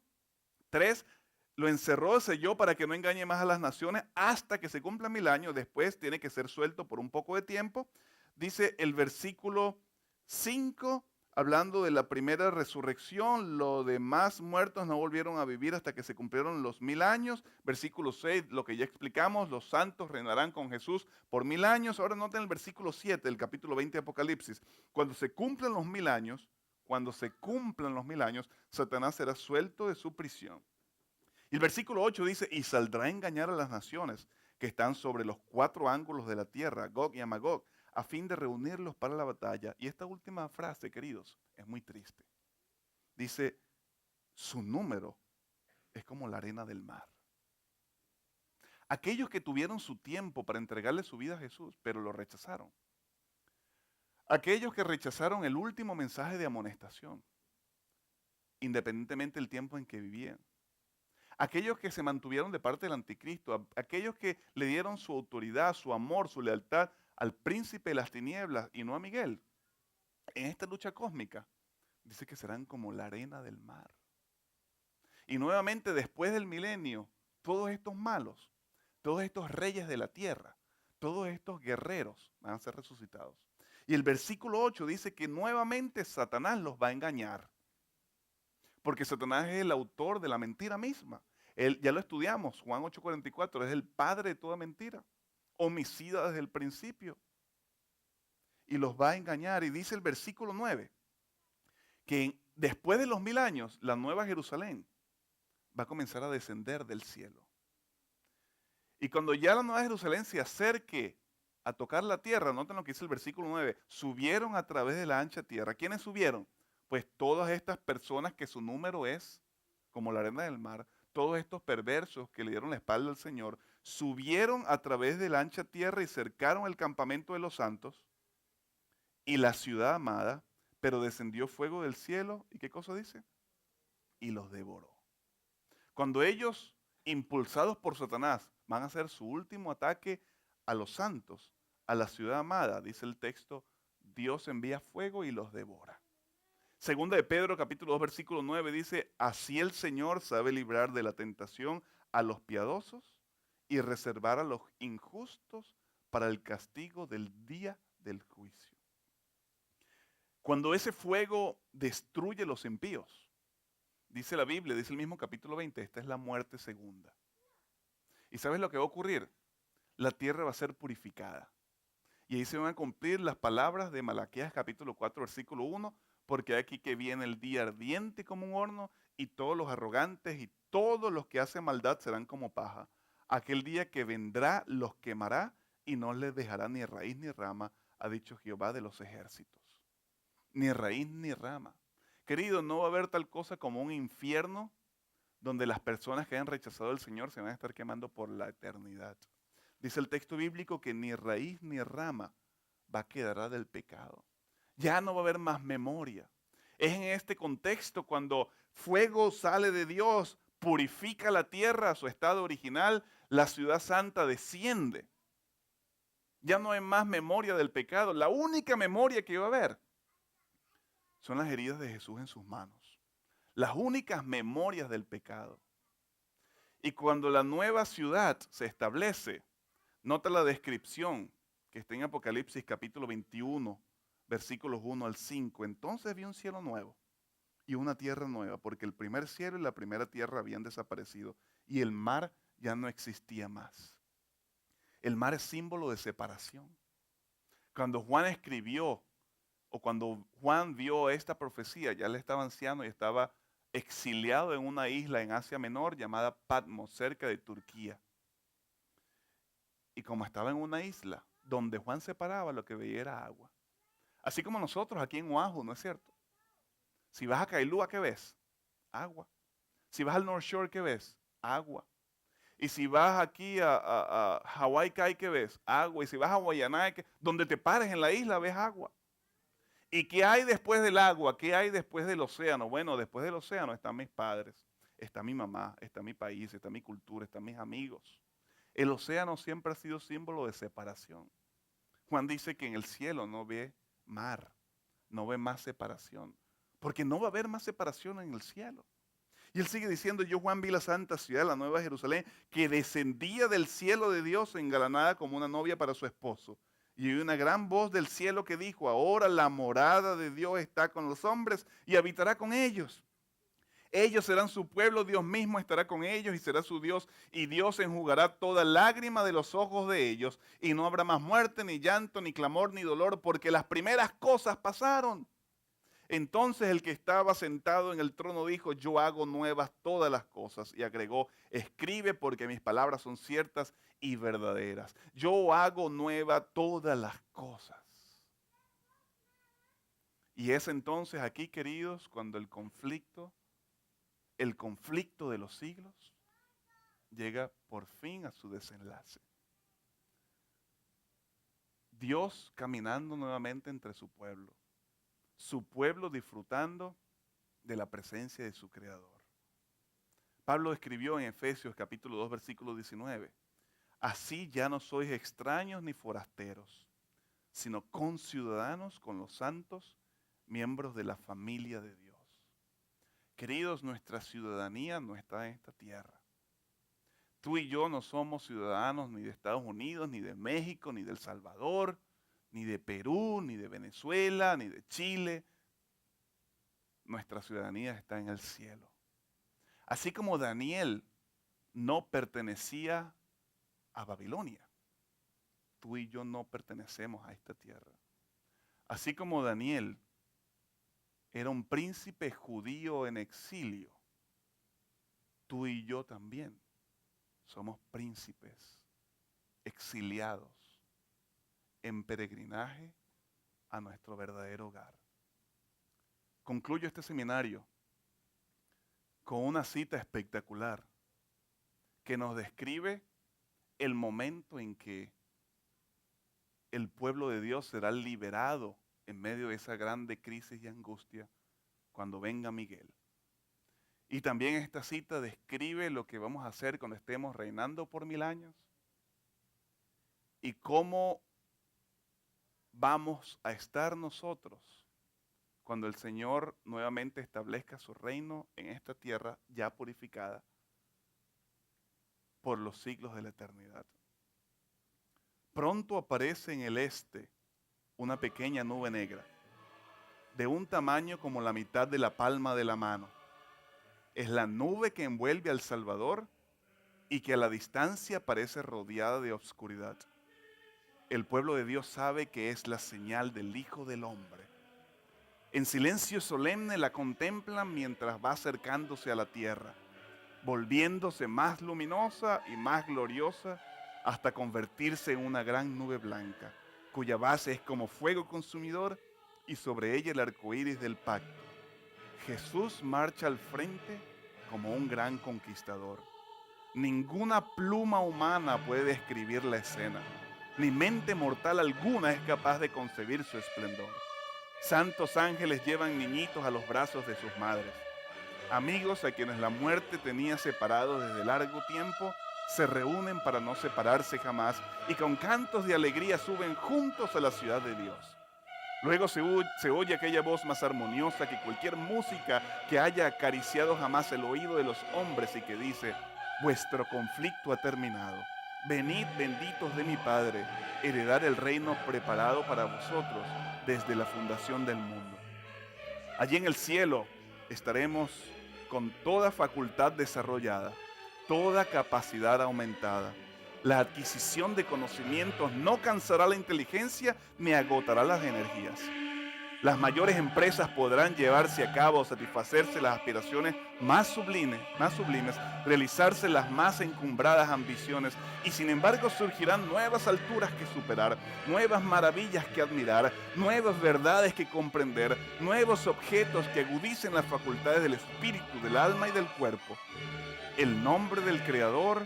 Speaker 1: 3, lo encerró, selló para que no engañe más a las naciones hasta que se cumplan 1000 años. Después tiene que ser suelto por un poco de tiempo. Dice el versículo 5, hablando de la primera resurrección, los demás muertos no volvieron a vivir hasta que se cumplieron los 1000 años. Versículo 6, lo que ya explicamos, los santos reinarán con Jesús por 1000 años. Ahora noten el versículo 7 del capítulo 20 de Apocalipsis. Cuando se cumplan los 1000 años, Satanás será suelto de su prisión. Y el versículo 8 dice, y saldrá a engañar a las naciones que están sobre los 4 ángulos de la tierra, Gog y Magog, a fin de reunirlos para la batalla. Y esta última frase, queridos, es muy triste. Dice, su número es como la arena del mar. Aquellos que tuvieron su tiempo para entregarle su vida a Jesús, pero lo rechazaron. Aquellos que rechazaron el último mensaje de amonestación. independientemente del tiempo en que vivían. Aquellos que se mantuvieron de parte del anticristo, aquellos que le dieron su autoridad, su amor, su lealtad al príncipe de las tinieblas y no a Miguel, en esta lucha cósmica, dice que serán como la arena del mar. Y nuevamente después del milenio, todos estos malos, todos estos reyes de la tierra, todos estos guerreros van a ser resucitados. Y el versículo 8 dice que nuevamente Satanás los va a engañar. Porque Satanás es el autor de la mentira misma. Él, ya lo estudiamos, Juan 8:44, es el padre de toda mentira. Homicida desde el principio. Y los va a engañar. Y dice el versículo 9, que después de los 1000 años, la nueva Jerusalén va a comenzar a descender del cielo. Y cuando ya la nueva Jerusalén se acerque a tocar la tierra, noten lo que dice el versículo 9, subieron a través de la ancha tierra. ¿Quiénes subieron? Pues todas estas personas que su número es como la arena del mar, todos estos perversos que le dieron la espalda al Señor, subieron a través de la ancha tierra y cercaron el campamento de los santos y la ciudad amada, pero descendió fuego del cielo, ¿y qué cosa dice? Y los devoró. Cuando ellos, impulsados por Satanás, van a hacer su último ataque a los santos, a la ciudad amada, dice el texto, Dios envía fuego y los devora. Segunda de Pedro, capítulo 2, versículo 9, dice, así el Señor sabe librar de la tentación a los piadosos y reservar a los injustos para el castigo del día del juicio. Cuando ese fuego destruye los impíos, dice la Biblia, dice el mismo capítulo 20, esta es la muerte segunda. ¿Y sabes lo que va a ocurrir? La tierra va a ser purificada. Y ahí se van a cumplir las palabras de Malaquías capítulo 4, versículo 1, porque aquí que viene el día ardiente como un horno y todos los arrogantes y todos los que hacen maldad serán como paja. Aquel día que vendrá los quemará y no les dejará ni raíz ni rama, ha dicho Jehová de los ejércitos. Ni raíz ni rama. Querido, no va a haber tal cosa como un infierno donde las personas que hayan rechazado al Señor se van a estar quemando por la eternidad. Dice el texto bíblico que ni raíz ni rama va a quedar del pecado. Ya no va a haber más memoria. Es en este contexto cuando fuego sale de Dios, purifica la tierra a su estado original, la ciudad santa desciende. Ya no hay más memoria del pecado. La única memoria que va a haber son las heridas de Jesús en sus manos. Las únicas memorias del pecado. Y cuando la nueva ciudad se establece, nota la descripción que está en Apocalipsis capítulo 21, versículos 1 al 5. Entonces vi un cielo nuevo y una tierra nueva, porque el primer cielo y la primera tierra habían desaparecido y el mar ya no existía más. El mar es símbolo de separación. Cuando Juan escribió, o cuando Juan vio esta profecía, ya él estaba anciano y estaba exiliado en una isla en Asia Menor llamada Patmos, cerca de Turquía. Y como estaba en una isla donde Juan se paraba, lo que veía era agua. Así como nosotros aquí en Oahu, ¿no es cierto? Si vas a Kailua, ¿qué ves? Agua. Si vas al North Shore, ¿qué ves? Agua. Y si vas aquí a Hawaii Kai, ¿qué ves? Agua. Y si vas a Waianae, donde te pares en la isla, ves agua. ¿Y qué hay después del agua? ¿Qué hay después del océano? Bueno, después del océano están mis padres, está mi mamá, está mi país, está mi cultura, están mis amigos. El océano siempre ha sido símbolo de separación. Juan dice que en el cielo no ve mar, no ve más separación, porque no va a haber más separación en el cielo. Y él sigue diciendo, yo Juan vi la santa ciudad, la nueva Jerusalén, que descendía del cielo de Dios engalanada como una novia para su esposo. Y oí una gran voz del cielo que dijo, ahora la morada de Dios está con los hombres y habitará con ellos. Ellos serán su pueblo, Dios mismo estará con ellos y será su Dios. Y Dios enjugará toda lágrima de los ojos de ellos. Y no habrá más muerte, ni llanto, ni clamor, ni dolor, porque las primeras cosas pasaron. Entonces el que estaba sentado en el trono dijo, yo hago nuevas todas las cosas. Y agregó, escribe porque mis palabras son ciertas y verdaderas. Yo hago nueva todas las cosas. Y es entonces aquí, queridos, cuando el conflicto de los siglos llega por fin a su desenlace. Dios caminando nuevamente entre su pueblo disfrutando de la presencia de su Creador. Pablo escribió en Efesios capítulo 2, versículo 19, así ya no sois extraños ni forasteros, sino conciudadanos con los santos, miembros de la familia de Dios. Queridos, nuestra ciudadanía no está en esta tierra. Tú y yo no somos ciudadanos ni de Estados Unidos, ni de México, ni de El Salvador, ni de Perú, ni de Venezuela, ni de Chile. Nuestra ciudadanía está en el cielo. Así como Daniel no pertenecía a Babilonia, tú y yo no pertenecemos a esta tierra. Así como Daniel era un príncipe judío en exilio, tú y yo también somos príncipes exiliados en peregrinaje a nuestro verdadero hogar. Concluyo este seminario con una cita espectacular que nos describe el momento en que el pueblo de Dios será liberado en medio de esa grande crisis y angustia cuando venga Miguel. Y también esta cita describe lo que vamos a hacer cuando estemos reinando por 1000 años y cómo vamos a estar nosotros cuando el Señor nuevamente establezca su reino en esta tierra ya purificada por los siglos de la eternidad. Pronto aparece en el este una pequeña nube negra, de un tamaño como la mitad de la palma de la mano. Es la nube que envuelve al Salvador y que a la distancia parece rodeada de obscuridad. El pueblo de Dios sabe que es la señal del Hijo del Hombre. En silencio solemne la contemplan mientras va acercándose a la tierra, volviéndose más luminosa y más gloriosa hasta convertirse en una gran nube blanca, cuya base es como fuego consumidor y sobre ella el arco iris del pacto. Jesús marcha al frente como un gran conquistador. Ninguna pluma humana puede describir la escena, ni mente mortal alguna es capaz de concebir su esplendor. Santos ángeles llevan niñitos a los brazos de sus madres. Amigos a quienes la muerte tenía separados desde largo tiempo, se reúnen para no separarse jamás y con cantos de alegría suben juntos a la ciudad de Dios. Luego se oye aquella voz más armoniosa que cualquier música que haya acariciado jamás el oído de los hombres y que dice, vuestro conflicto ha terminado. Venid benditos de mi Padre, heredar el reino preparado para vosotros desde la fundación del mundo. Allí en el cielo estaremos con toda facultad desarrollada, toda capacidad aumentada. La adquisición de conocimientos no cansará la inteligencia ni agotará las energías. Las mayores empresas podrán llevarse a cabo, satisfacerse las aspiraciones más sublimes, realizarse las más encumbradas ambiciones y sin embargo surgirán nuevas alturas que superar, nuevas maravillas que admirar, nuevas verdades que comprender, nuevos objetos que agudicen las facultades del espíritu, del alma y del cuerpo. El nombre del Creador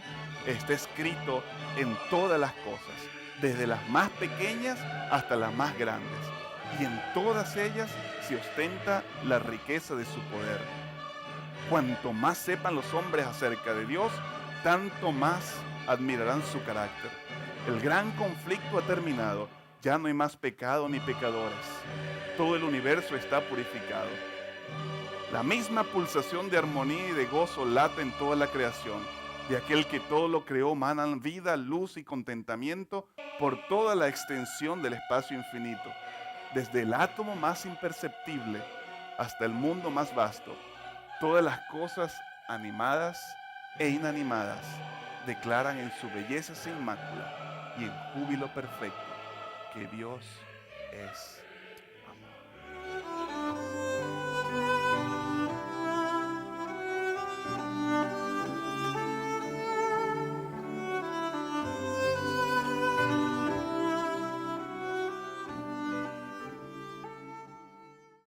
Speaker 1: está escrito en todas las cosas, desde las más pequeñas hasta las más grandes. Y en todas ellas se ostenta la riqueza de su poder. Cuanto más sepan los hombres acerca de Dios, tanto más admirarán su carácter. El gran conflicto ha terminado. Ya no hay más pecado ni pecadores. Todo el universo está purificado. La misma pulsación de armonía y de gozo late en toda la creación. De aquel que todo lo creó manan vida, luz y contentamiento por toda la extensión del espacio infinito. Desde el átomo más imperceptible hasta el mundo más vasto, todas las cosas animadas e inanimadas declaran en su belleza sin mácula y en júbilo perfecto que Dios es